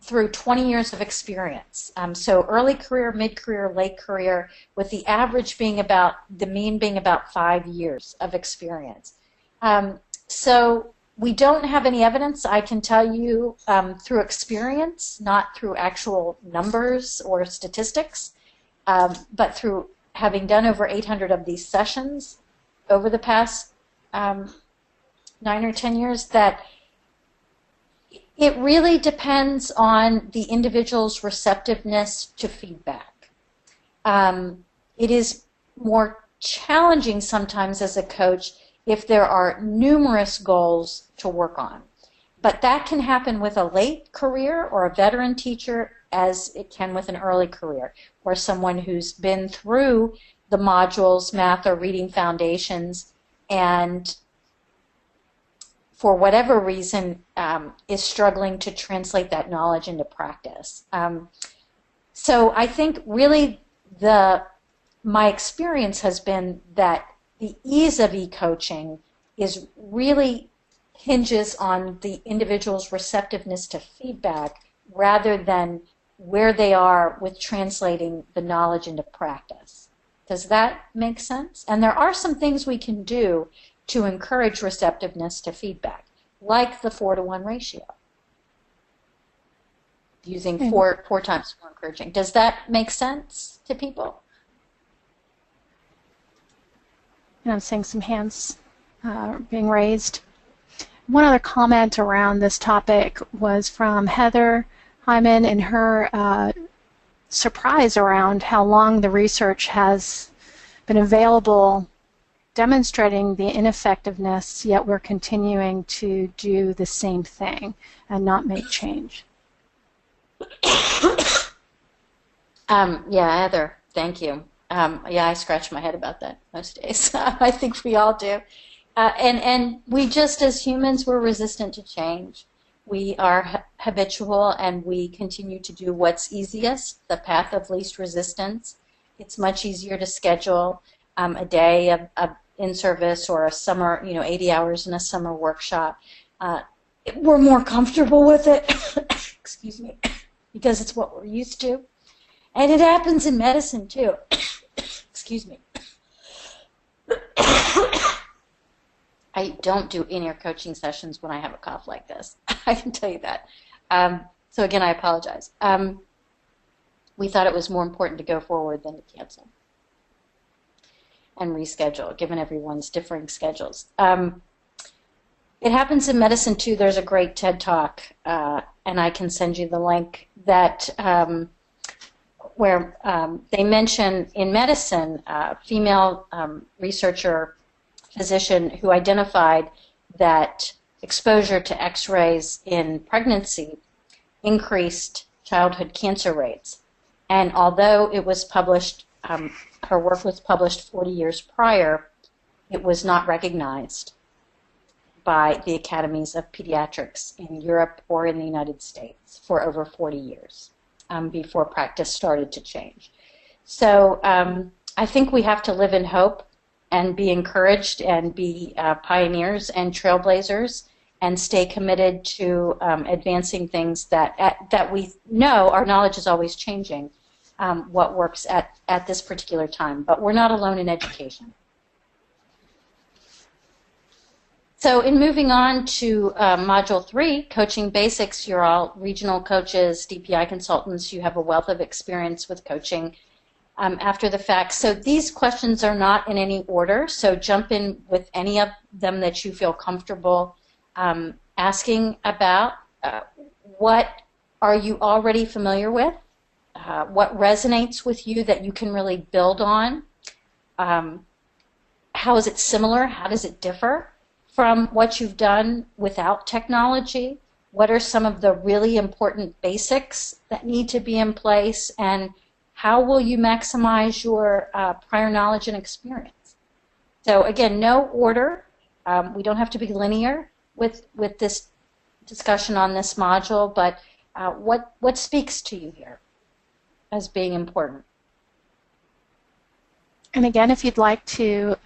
through 20 years of experience. So early career, mid-career, late career, with the average being about, the mean being about 5 years of experience. So we don't have any evidence, I can tell you, through experience, not through actual numbers or statistics, but through having done over 800 of these sessions over the past 9 or 10 years, that it really depends on the individual's receptiveness to feedback. It is more challenging sometimes as a coach if there are numerous goals to work on. But that can happen with a late career or a veteran teacher as it can with an early career, or someone who's been through the modules, math or reading foundations, and for whatever reason is struggling to translate that knowledge into practice. So I think really my experience has been that the ease of e-coaching is really hinges on the individual's receptiveness to feedback rather than where they are with translating the knowledge into practice. Does that make sense? And there are some things we can do to encourage receptiveness to feedback, like the 4-to-1 ratio, using four times more encouraging. Does that make sense to people? And I'm seeing some hands being raised. One other comment around this topic was from Heather Hyman and her surprise around how long the research has been available demonstrating the ineffectiveness, yet we're continuing to do the same thing and not make change. Yeah, Heather, thank you. Yeah, I scratch my head about that most days. I think we all do. And we just, as humans, we're resistant to change. We are habitual, and we continue to do what's easiest, the path of least resistance. It's much easier to schedule a day of in-service or a summer, 80 hours in a summer workshop. We're more comfortable with it, excuse me, because it's what we're used to. And it happens in medicine, too. Excuse me. I don't do in-ear coaching sessions when I have a cough like this. I can tell you that. So again, I apologize. We thought it was more important to go forward than to cancel and reschedule, given everyone's differing schedules. It happens in medicine, too. There's a great TED Talk, and I can send you the link, that where they mention in medicine a female researcher, physician, who identified that exposure to X-rays in pregnancy increased childhood cancer rates. And although it was published, her work was published 40 years prior, it was not recognized by the academies of pediatrics in Europe or in the United States for over 40 years before practice started to change. So I think we have to live in hope and be encouraged and be pioneers and trailblazers and stay committed to advancing things that we know. Our knowledge is always changing, what works at this particular time. But we're not alone in education. So in moving on to Module 3, Coaching Basics, you're all regional coaches, DPI consultants. You have a wealth of experience with coaching after the fact. So these questions are not in any order, so jump in with any of them that you feel comfortable asking about. What are you already familiar with? What resonates with you that you can really build on? How is it similar? How does it differ from what you've done without technology? What are some of the really important basics that need to be in place? And how will you maximize your prior knowledge and experience? So again, no order. We don't have to be linear with this discussion on this module, but what speaks to you here as being important? And again, if you'd like to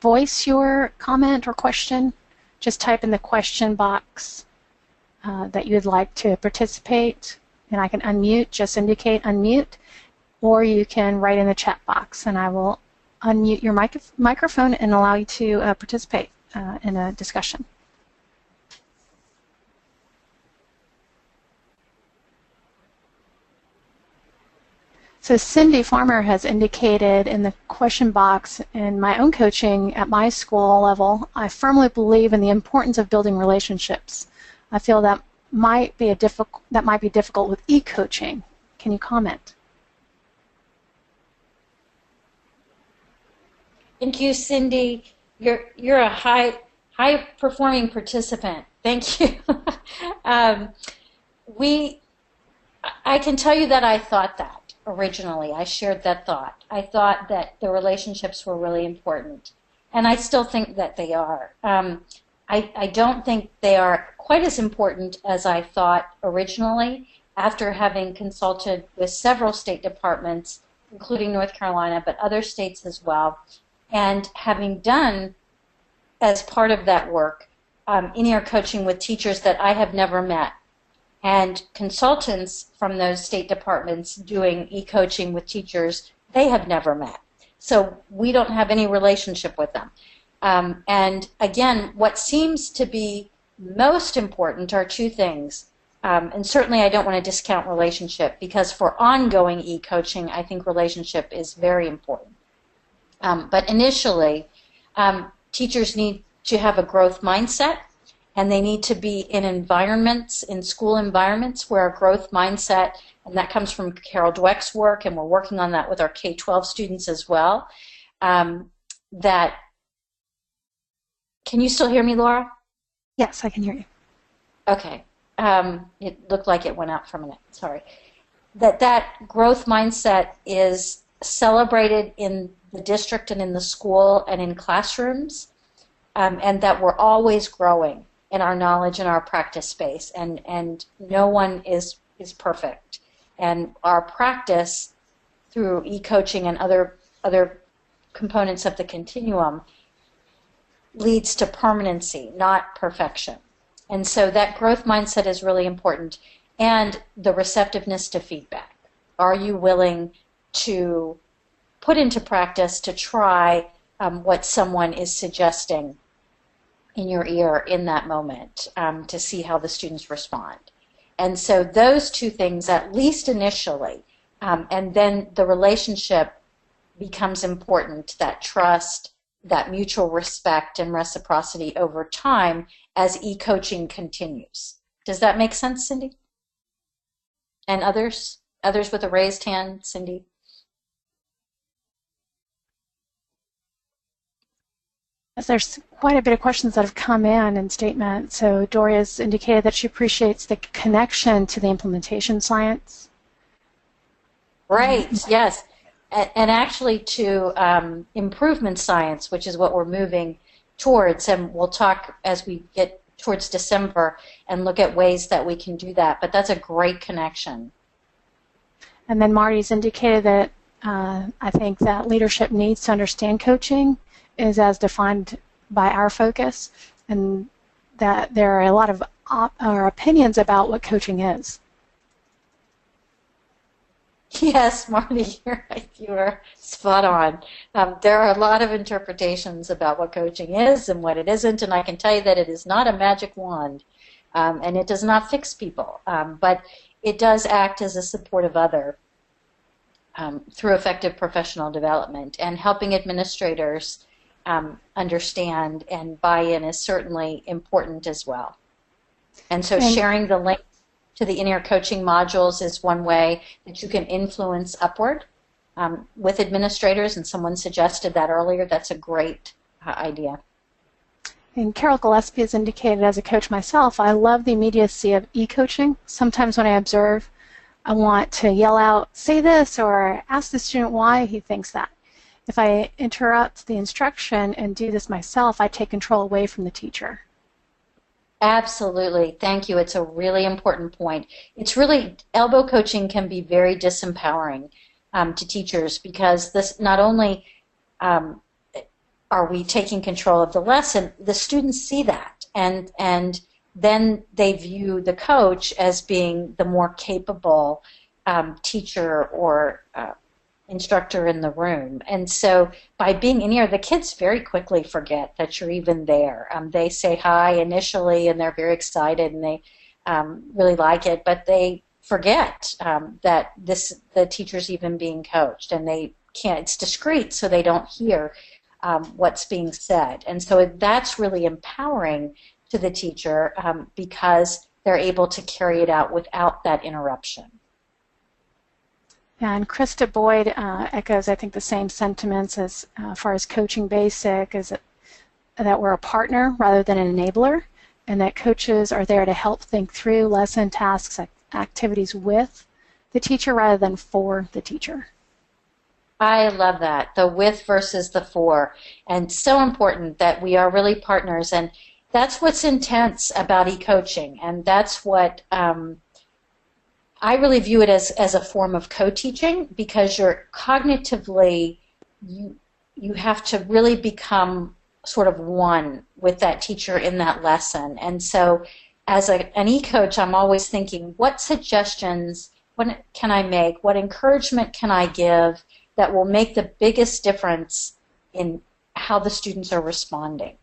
voice your comment or question, just type in the question box that you would like to participate, and I can unmute, just indicate unmute, or you can write in the chat box, and I will unmute your microphone and allow you to participate in a discussion. So Cindy Farmer has indicated in the question box, in my own coaching at my school level, I firmly believe in the importance of building relationships. I feel that might be difficult with e-coaching. Can you comment? Thank you, Cindy. You're a high performing participant. Thank you. I can tell you that I thought that originally. I shared that thought. I thought that the relationships were really important, and I still think that they are. I don't think they are quite as important as I thought originally, after having consulted with several state departments, including North Carolina, but other states as well, and having done, as part of that work, in-ear coaching with teachers that I have never met, and consultants from those state departments doing e-coaching with teachers they have never met. So we don't have any relationship with them. And again, what seems to be most important are two things. And certainly I don't want to discount relationship, because for ongoing e-coaching, I think relationship is very important. But initially, teachers need to have a growth mindset and they need to be in environments, in school environments where a growth mindset, and that comes from Carol Dweck's work, and we're working on that with our K-12 students as well. That, can you still hear me, Laura? Yes, I can hear you. Okay. It looked like it went out for a minute. Sorry. That growth mindset is celebrated in the district and in the school and in classrooms, and that we're always growing in our knowledge and our practice space, and no one is perfect. And our practice through e-coaching and other components of the continuum leads to permanency, not perfection. And so that growth mindset is really important. And the receptiveness to feedback. Are you willing to put into practice, to try what someone is suggesting in your ear in that moment, to see how the students respond? And so those two things, at least initially, and then the relationship becomes important, that trust, that mutual respect and reciprocity over time as e-coaching continues. Does that make sense, Cindy? And others with a raised hand, Cindy? As there's quite a bit of questions that have come in statements. So Doria's indicated that she appreciates the connection to the implementation science. Right, yes. And actually to improvement science, which is what we're moving towards. And we'll talk as we get towards December and look at ways that we can do that. But that's a great connection. And then Marty's indicated that I think that leadership needs to understand coaching is as defined by our focus, and that there are a lot of opinions about what coaching is. Yes, Marty, you're right. You are spot on. There are a lot of interpretations about what coaching is and what it isn't, and I can tell you that it is not a magic wand, and it does not fix people, but it does act as a supportive other through effective professional development, and helping administrators understand and buy in is certainly important as well. And so sharing the link to the in-ear coaching modules is one way that you can influence upward with administrators, and someone suggested that earlier. That's a great idea. And Carol Gillespie has indicated, as a coach myself, I love the immediacy of e-coaching. Sometimes when I observe, I want to yell out, say this, or ask the student why he thinks that. If I interrupt the instruction and do this myself, I take control away from the teacher. Absolutely. Thank you. It's a really important point. It's really, elbow coaching can be very disempowering to teachers, because this not only are we taking control of the lesson, the students see that, and then they view the coach as being the more capable teacher or instructor in the room. And so by being in here, the kids very quickly forget that you're even there. They say hi initially, and they're very excited, and they really like it, but they forget that the teacher's even being coached, and they can't, it's discreet, so they don't hear what's being said. And so that's really empowering to the teacher because they're able to carry it out without that interruption. Yeah, and Krista Boyd echoes, I think, the same sentiments as far as coaching basic, is that we're a partner rather than an enabler, and that coaches are there to help think through lesson tasks, activities with the teacher rather than for the teacher. I love that, the with versus the for, and so important that we are really partners, and that's what's intense about e-coaching, and that's what I really view it as a form of co-teaching, because you're cognitively, you have to really become sort of one with that teacher in that lesson. And so as an e-coach, I'm always thinking, what suggestions what can I make, what encouragement can I give that will make the biggest difference in how the students are responding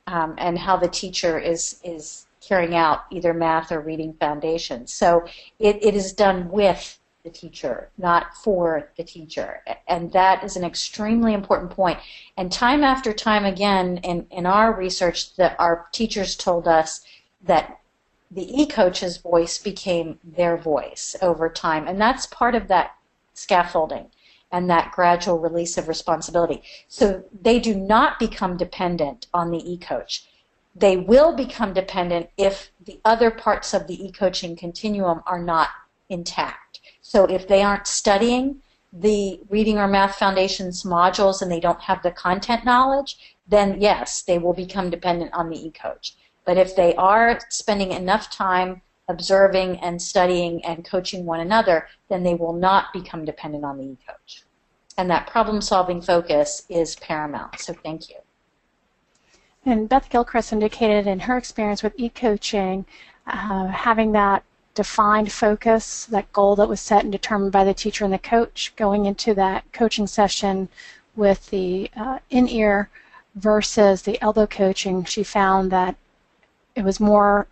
and how the teacher is carrying out either math or reading foundations. So it is done with the teacher, not for the teacher. And that is an extremely important point. And time after time again in our research, that our teachers told us that the e-coach's voice became their voice over time. And that's part of that scaffolding and that gradual release of responsibility. So they do not become dependent on the e-coach. They will become dependent if the other parts of the e-coaching continuum are not intact. So if they aren't studying the Reading or Math Foundations modules and they don't have the content knowledge, then yes, they will become dependent on the e-coach. But if they are spending enough time observing and studying and coaching one another, then they will not become dependent on the e-coach. And that problem-solving focus is paramount. So thank you. And Beth Gilchrist indicated in her experience with e-coaching, having that defined focus, that goal that was set and determined by the teacher and the coach, going into that coaching session with the in-ear versus the elbow coaching, she found that it was more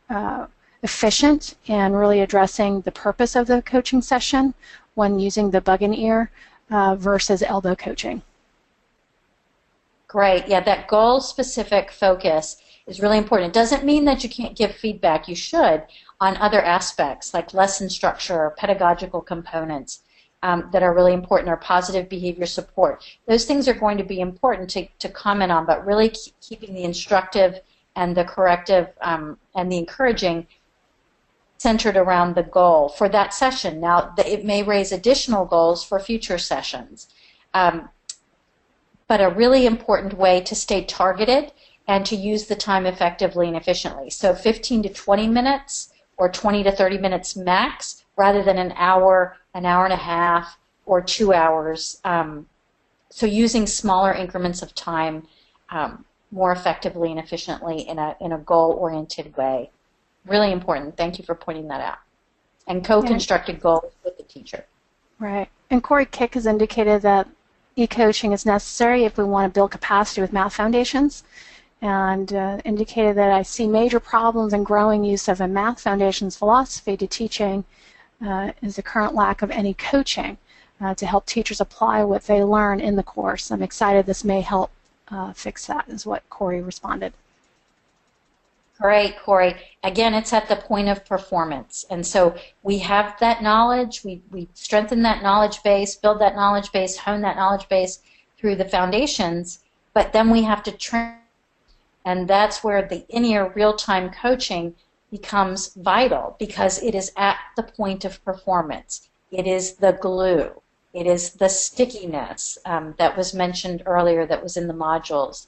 efficient in really addressing the purpose of the coaching session when using the bug-in-ear versus elbow coaching. Great. Yeah, that goal-specific focus is really important. It doesn't mean that you can't give feedback. You should on other aspects like lesson structure or pedagogical components that are really important, or positive behavior support. Those things are going to be important to comment on, but really keeping the instructive and the corrective and the encouraging centered around the goal for that session. Now, it may raise additional goals for future sessions. But a really important way to stay targeted and to use the time effectively and efficiently. So 15 to 20 minutes or 20 to 30 minutes max, rather than an hour and a half, or 2 hours. So using smaller increments of time more effectively and efficiently in a goal-oriented way. Really important. Thank you for pointing that out. And co-constructed goals with the teacher. Right. And Corey Kick has indicated that e-coaching is necessary if we want to build capacity with math foundations, and indicated that I see major problems in growing use of a math foundations philosophy to teaching is the current lack of any coaching to help teachers apply what they learn in the course. I'm excited this may help fix that, is what Corey responded. Great, Corey. Again, it's at the point of performance. And so we have that knowledge, we strengthen that knowledge base, build that knowledge base, hone that knowledge base through the foundations, but then we have to train. And that's where the in-ear real-time coaching becomes vital, because it is at the point of performance. It is the glue. It is the stickiness that was mentioned earlier, that was in the modules,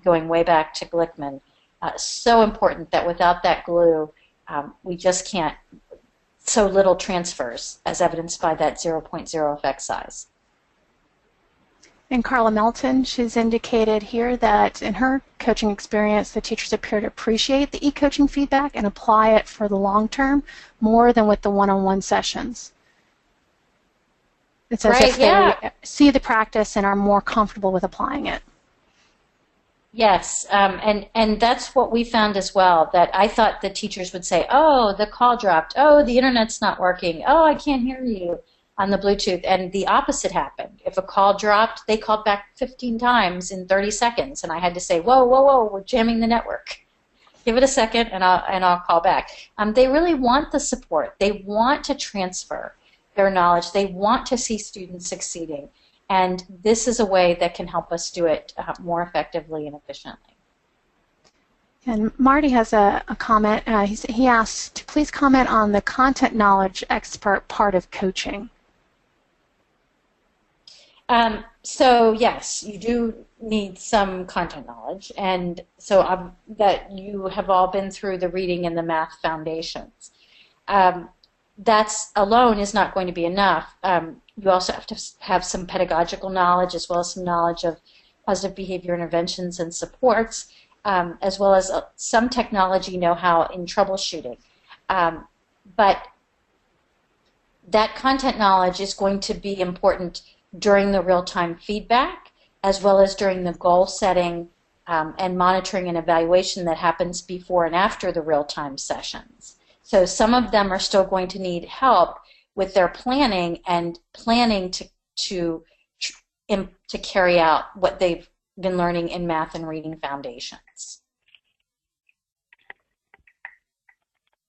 going way back to Glickman. So important that without that glue, we just can't, so little transfers, as evidenced by that 0.0 effect size. And Carla Melton, she's indicated here that in her coaching experience, the teachers appear to appreciate the e-coaching feedback and apply it for the long term more than with the one-on-one sessions. It's as if they see the practice and are more comfortable with applying it. Yes, and that's what we found as well, that I thought the teachers would say, oh, the call dropped, oh, the internet's not working, oh, I can't hear you on the Bluetooth, and the opposite happened. If a call dropped, they called back 15 times in 30 seconds, and I had to say, whoa, whoa, whoa, we're jamming the network. Give it a second, and I'll call back. They really want the support. They want to transfer their knowledge. They want to see students succeeding. And this is a way that can help us do it more effectively and efficiently. And Marty has a comment. He asks to please comment on the content knowledge expert part of coaching. So yes, you do need some content knowledge, and so that you have all been through the reading and the math foundations. That alone is not going to be enough. You also have to have some pedagogical knowledge, as well as some knowledge of positive behavior interventions and supports, as well as some technology know-how in troubleshooting. But that content knowledge is going to be important during the real-time feedback, as well as during the goal setting and monitoring and evaluation that happens before and after the real-time sessions. So some of them are still going to need help with their planning and planning to carry out what they've been learning in math and reading foundations.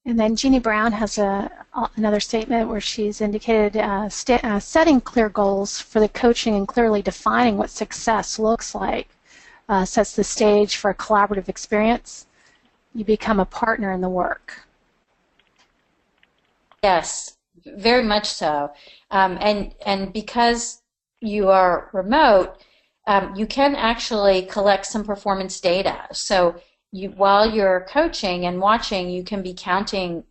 And then Jeannie Brown has another statement where she's indicated setting clear goals for the coaching and clearly defining what success looks like sets the stage for a collaborative experience. You become a partner in the work. Yes, very much so. And because you are remote, you can actually collect some performance data. So while you're coaching and watching, you can be counting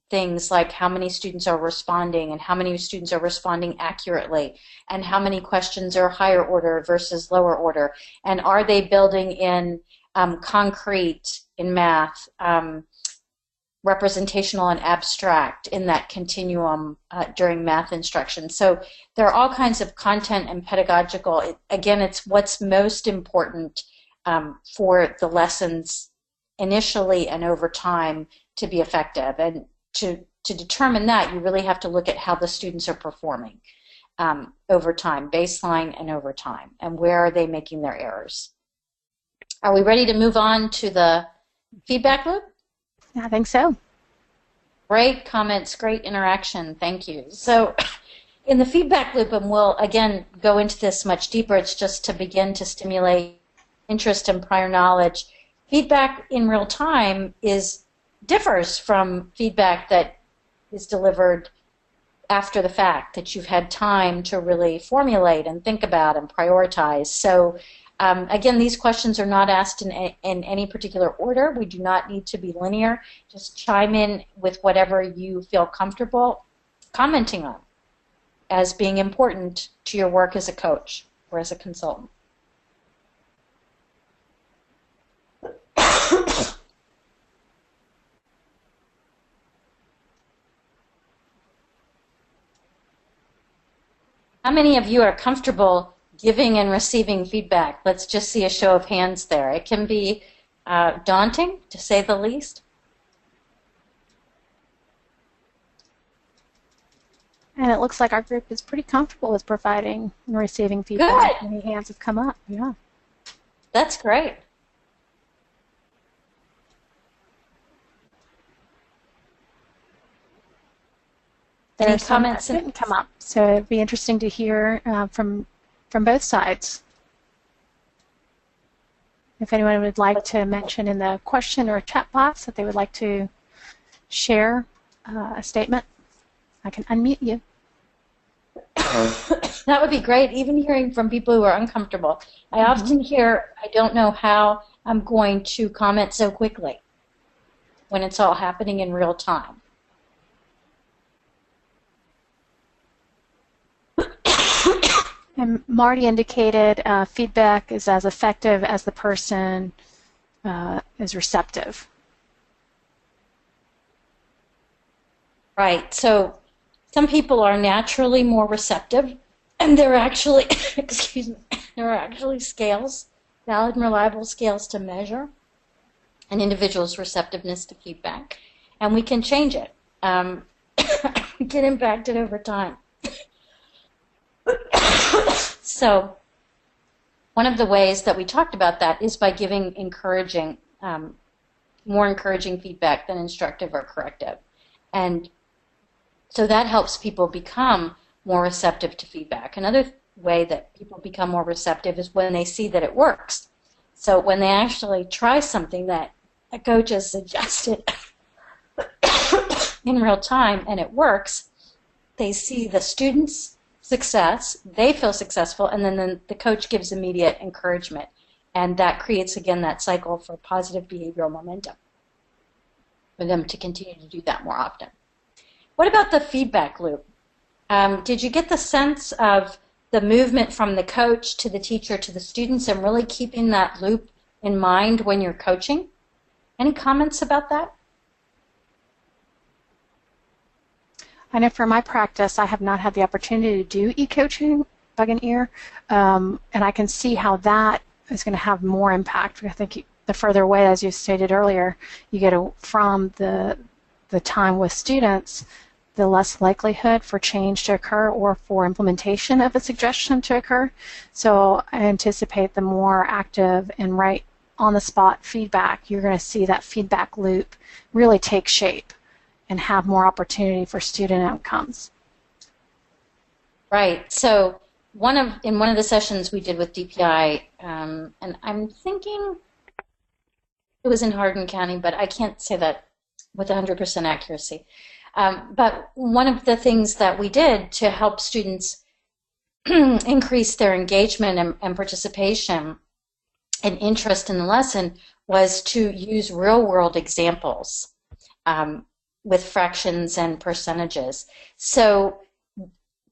things like how many students are responding and how many students are responding accurately and how many questions are higher order versus lower order, and are they building in concrete in math, representational and abstract in that continuum during math instruction. So there are all kinds of content and pedagogical. Again, it's what's most important for the lessons initially and over time to be effective. And to determine that, you really have to look at how the students are performing over time, baseline and over time, and where are they making their errors. Are we ready to move on to the feedback loop? I think so. Great comments, great interaction, thank you. So in the feedback loop, and we'll again go into this much deeper, it's just to begin to stimulate interest and prior knowledge. Feedback in real time differs from feedback that is delivered after the fact, that you've had time to really formulate and think about and prioritize. So again, these questions are not asked in any particular order. We do not need to be linear. Just chime in with whatever you feel comfortable commenting on as being important to your work as a coach or as a consultant. How many of you are comfortable giving and receiving feedback? Let's just see a show of hands there. It can be daunting, to say the least. And it looks like our group is pretty comfortable with providing and receiving feedback. Good. Many hands have come up. Yeah. That's great. Any comments? That didn't come up, so it'd be interesting to hear from both sides. If anyone would like to mention in the question or chat box that they would like to share a statement, I can unmute you. That would be great, even hearing from people who are uncomfortable. I often hear, I don't know how I'm going to comment so quickly when it's all happening in real time. And Marty indicated feedback is as effective as the person is receptive. Right. So some people are naturally more receptive, and there are actually, excuse me, there are actually scales, valid and reliable scales to measure an individual's receptiveness to feedback, and we can change it. We can impact it over time. So one of the ways that we talked about that is by giving encouraging, more encouraging feedback than instructive or corrective. And so that helps people become more receptive to feedback. Another way that people become more receptive is when they see that it works. So when they actually try something that a coach has suggested in real time and it works, they see the students' success, they feel successful, and then the coach gives immediate encouragement. And that creates, again, that cycle for positive behavioral momentum for them to continue to do that more often. What about the feedback loop? Did you get the sense of the movement from the coach to the teacher to the students and really keeping that loop in mind when you're coaching? Any comments about that? I know for my practice, I have not had the opportunity to do e-coaching, bug and ear, and I can see how that is going to have more impact. I think the further away, as you stated earlier, you get from the time with students, the less likelihood for change to occur or for implementation of a suggestion to occur. So I anticipate the more active and right on-the-spot feedback, you're going to see that feedback loop really take shape and have more opportunity for student outcomes. Right. So in one of the sessions we did with DPI, and I'm thinking it was in Hardin County, but I can't say that with 100% accuracy. But one of the things that we did to help students increase their engagement and participation and interest in the lesson was to use real-world examples with fractions and percentages. So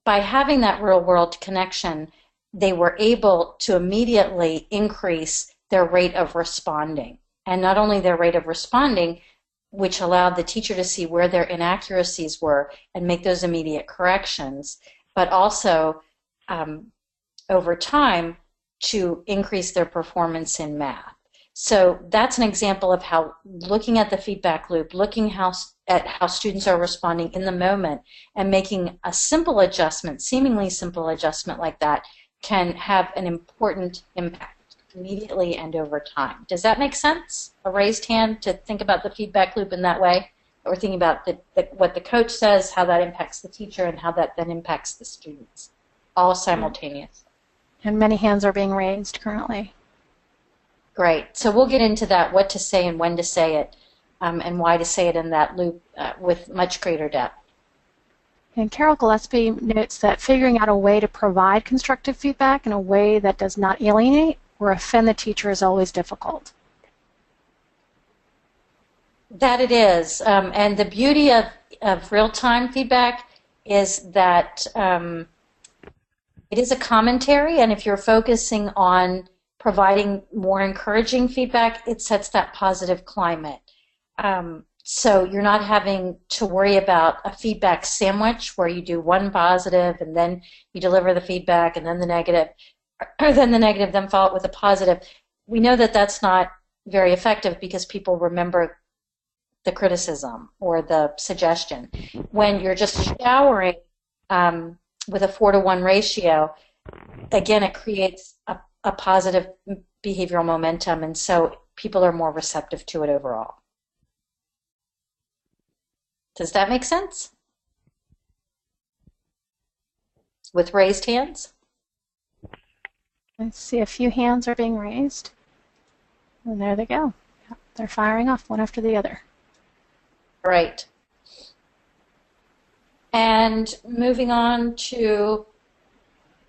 by having that real-world connection, they were able to immediately increase their rate of responding. And not only their rate of responding, which allowed the teacher to see where their inaccuracies were and make those immediate corrections, but also over time to increase their performance in math. So that's an example of how looking at the feedback loop, looking at how students are responding in the moment and making a simple adjustment, seemingly simple adjustment like that, can have an important impact immediately and over time. Does that make sense? A raised hand to think about the feedback loop in that way? Or thinking about what the coach says, how that impacts the teacher, and how that then impacts the students, all simultaneous. And many hands are being raised currently. Great. So we'll get into that, what to say and when to say it, and why to say it in that loop with much greater depth. And Carol Gillespie notes that figuring out a way to provide constructive feedback in a way that does not alienate or offend the teacher is always difficult. That it is. And the beauty of real-time feedback is that it is a commentary, and if you're focusing on providing more encouraging feedback, it sets that positive climate. So you're not having to worry about a feedback sandwich where you do one positive and then you deliver the feedback and then the negative, or then the negative, then follow it with a positive. We know that that's not very effective because people remember the criticism or the suggestion. When you're just showering with a 4-to-1 ratio, again, it creates a positive behavioral momentum, and so people are more receptive to it overall. Does that make sense? With raised hands? I see a few hands are being raised. And there they go. They're firing off one after the other. Right. And moving on to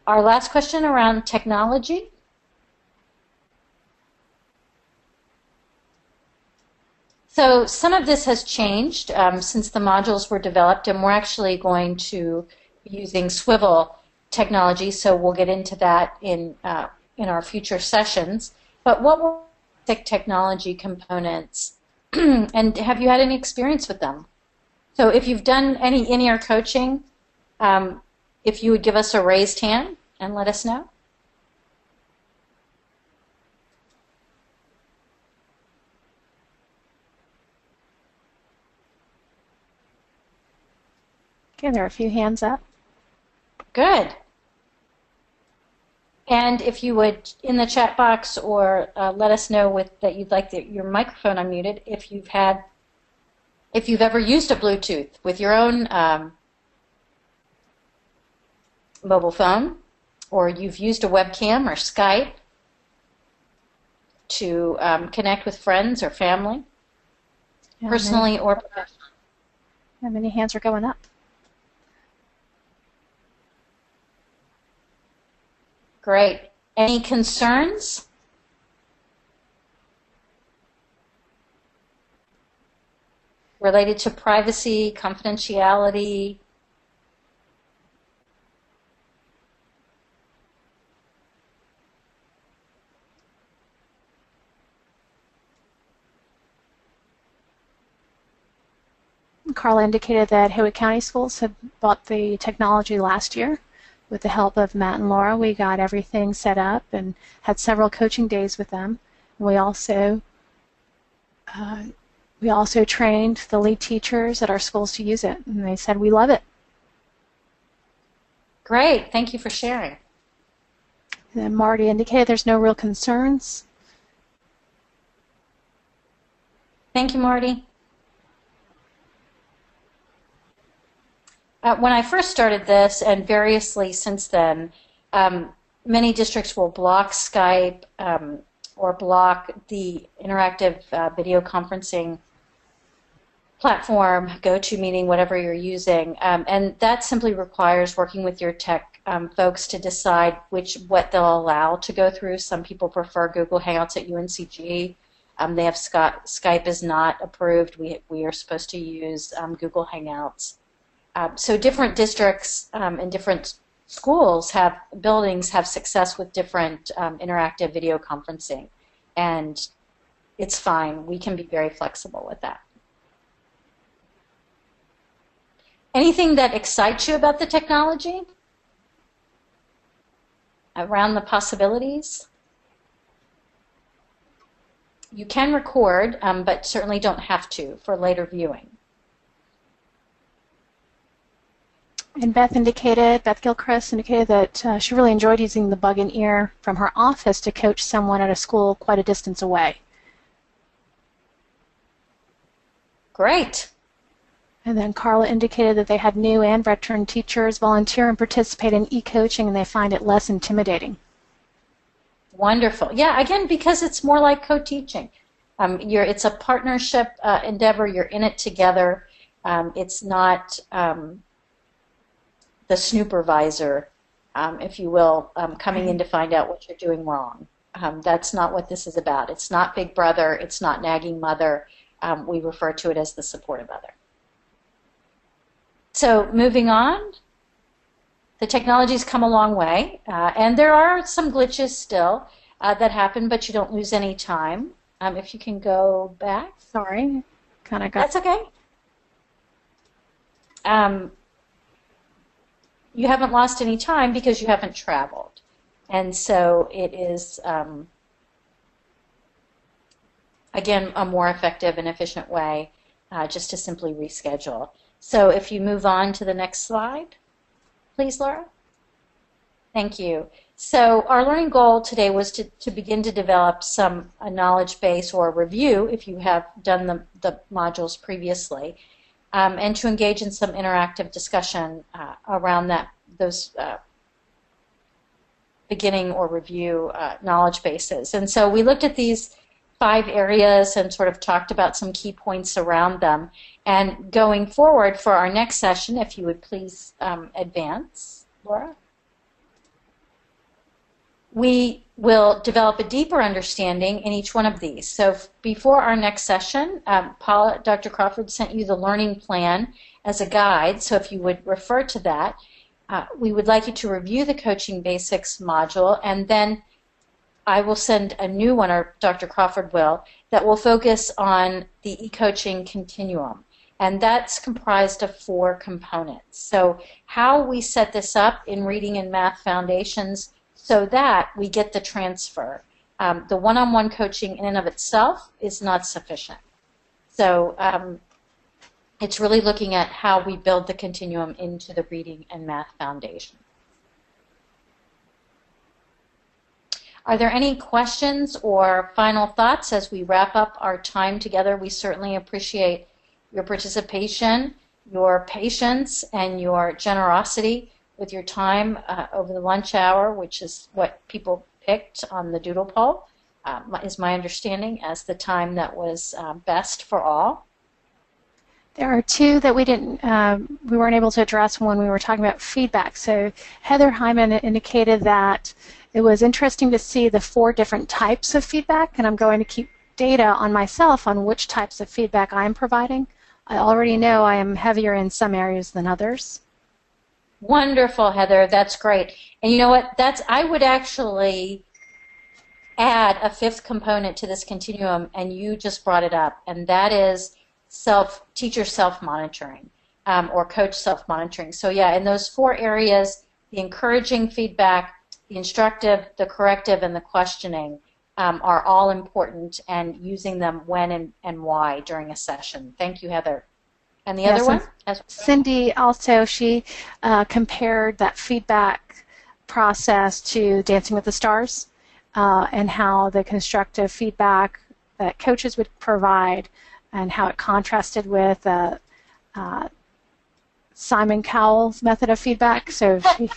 our last question around technology. So some of this has changed since the modules were developed, and we're actually going to be using swivel technology, so we'll get into that in our future sessions. But what were technology components, and have you had any experience with them? So if you've done any in-ear coaching, if you would give us a raised hand and let us know. Okay, there are a few hands up. Good. And if you would, in the chat box, or let us know that you'd like your microphone unmuted, if you've ever used a Bluetooth with your own mobile phone, or you've used a webcam or Skype to connect with friends or family, personally or professionally. How many hands are going up? Great. Any concerns? Related to privacy, confidentiality? Carla indicated that Hewitt County Schools had bought the technology last year. With the help of Matt and Laura, we got everything set up and had several coaching days with them. We also We also trained the lead teachers at our schools to use it, and they said we love it. Great. Thank you for sharing. And then Marty indicated there's no real concerns. Thank you, Marty. When I first started this, and variously since then, many districts will block Skype or block the interactive video conferencing platform, GoToMeeting, whatever you're using, and that simply requires working with your tech folks to decide what they'll allow to go through. Some people prefer Google Hangouts at UNCG. They have Skype is not approved. We are supposed to use Google Hangouts. So different districts and different schools buildings have success with different interactive video conferencing, and it's fine. We can be very flexible with that. Anything that excites you about the technology? Around the possibilities? You can record, but certainly don't have to for later viewing. And Beth Gilchrist indicated that she really enjoyed using the bug in ear from her office to coach someone at a school quite a distance away. Great. And then Carla indicated that they had new and veteran teachers volunteer and participate in e-coaching, and they find it less intimidating. Wonderful. Yeah, again, because it's more like co-teaching. It's a partnership endeavor. You're in it together. It's not the snoopervisor, if you will, coming in to find out what you're doing wrong. That's not what this is about. It's not Big Brother. It's not nagging mother. We refer to it as the supportive other. So moving on, the technology's come a long way, and there are some glitches still that happen, but you don't lose any time. If you can go back. Sorry, kind of got. That's okay. You haven't lost any time because you haven't traveled, and so it is again a more effective and efficient way just to simply reschedule. So if you move on to the next slide, please, Laura. Thank you. So our learning goal today was to begin to develop some knowledge base or review, if you have done the modules previously, and to engage in some interactive discussion around those beginning or review knowledge bases. And so we looked at these 5 areas and sort of talked about some key points around them. And going forward for our next session, if you would please advance, Laura. We will develop a deeper understanding in each one of these. So before our next session, Dr. Crawford sent you the learning plan as a guide, so if you would refer to that, we would like you to review the Coaching Basics module, and then I will send a new one, or Dr. Crawford will, that will focus on the e-coaching continuum. And that's comprised of 4 components. So how we set this up in Reading and Math Foundations so that we get the transfer. The one-on-one coaching in and of itself is not sufficient. So it's really looking at how we build the continuum into the Reading and Math Foundation. Are there any questions or final thoughts as we wrap up our time together? We certainly appreciate your participation, your patience, and your generosity with your time over the lunch hour, which is what people picked on the doodle poll, is my understanding, as the time that was best for all. There are 2 that we weren't able to address when we were talking about feedback. So Heather Hyman indicated that it was interesting to see the 4 different types of feedback, and I'm going to keep data on myself on which types of feedback I'm providing. I already know I am heavier in some areas than others. Wonderful, Heather. That's great. And you know what? I would actually add a 5th component to this continuum, and you just brought it up, and that is teacher self-monitoring or coach self-monitoring. So yeah, in those 4 areas, the encouraging feedback, the instructive, the corrective, and the questioning, are all important, and using them when and why during a session. Thank you, Heather. And the other one? Cindy also, she compared that feedback process to Dancing with the Stars and how the constructive feedback that coaches would provide and how it contrasted with Simon Cowell's method of feedback. So she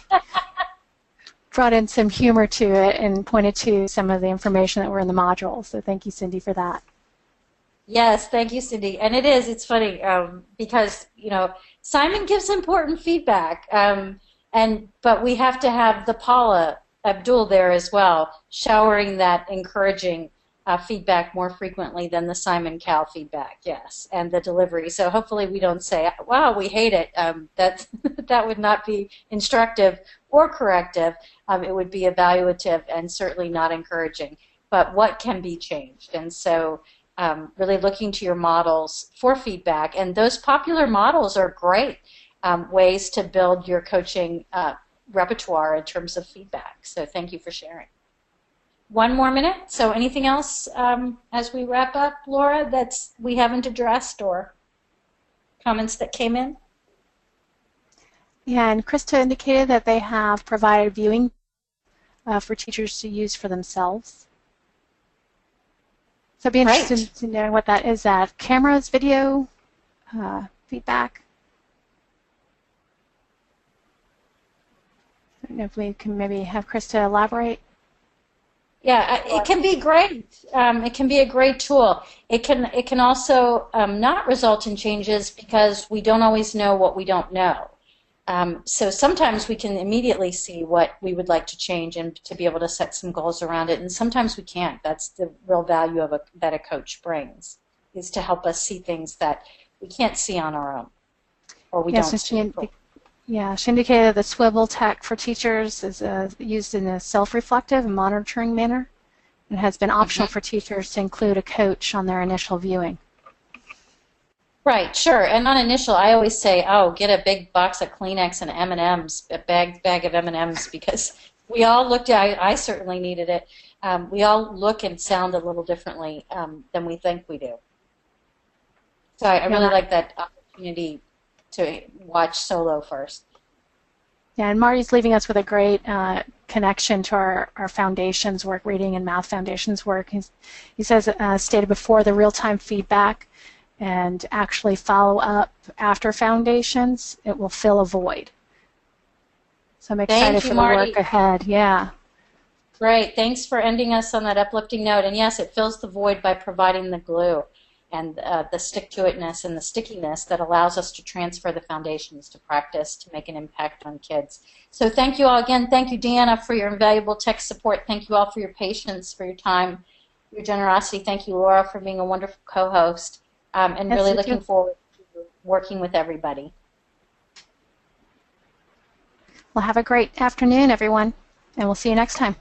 brought in some humor to it and pointed to some of the information that were in the module. So thank you, Cindy, for that. Yes, thank you, Cindy. And it's funny because, Simon gives important feedback, but we have to have the Paula Abdul there as well, showering that encouraging feedback more frequently than the Simon Cowell feedback, yes, and the delivery. So hopefully we don't say, wow, we hate it. That would not be instructive or corrective. It would be evaluative and certainly not encouraging. But what can be changed? And so really looking to your models for feedback. And those popular models are great ways to build your coaching repertoire in terms of feedback. So thank you for sharing. One more minute. So anything else as we wrap up, Laura, that we haven't addressed or comments that came in? Yeah, and Krista indicated that they have provided viewing for teachers to use for themselves. So I'd be interested to know what that is. That cameras, video, feedback. I don't know if we can maybe have Krista elaborate. Yeah, it can be great. It can be a great tool. It can also not result in changes because we don't always know what we don't know. So sometimes we can immediately see what we would like to change and to be able to set some goals around it, and sometimes we can't. That's the real value of that a coach brings, is to help us see things that we can't see on our own, or we don't see. Yeah, she indicated that the swivel tech for teachers is used in a self-reflective and monitoring manner and has been optional for teachers to include a coach on their initial viewing. Right, sure. And on initial, I always say, oh, get a big box of Kleenex and M&Ms, a bag of M&Ms, because we all looked at, I certainly needed it, we all look and sound a little differently than we think we do. So I really like that opportunity to watch solo first. Yeah, and Marty's leaving us with a great connection to our foundations work, reading and math foundations work. He says, stated before, the real-time feedback and actually follow up after foundations, it will fill a void. So I'm excited for the work ahead. Yeah. Great. Thanks for ending us on that uplifting note. And yes, it fills the void by providing the glue and the stick-to-itness and the stickiness that allows us to transfer the foundations to practice to make an impact on kids. So thank you all again. Thank you, Deanna, for your invaluable tech support. Thank you all for your patience, for your time, your generosity. Thank you, Laura, for being a wonderful co-host, and yes, really looking forward to working with everybody. Well, have a great afternoon, everyone, and we'll see you next time.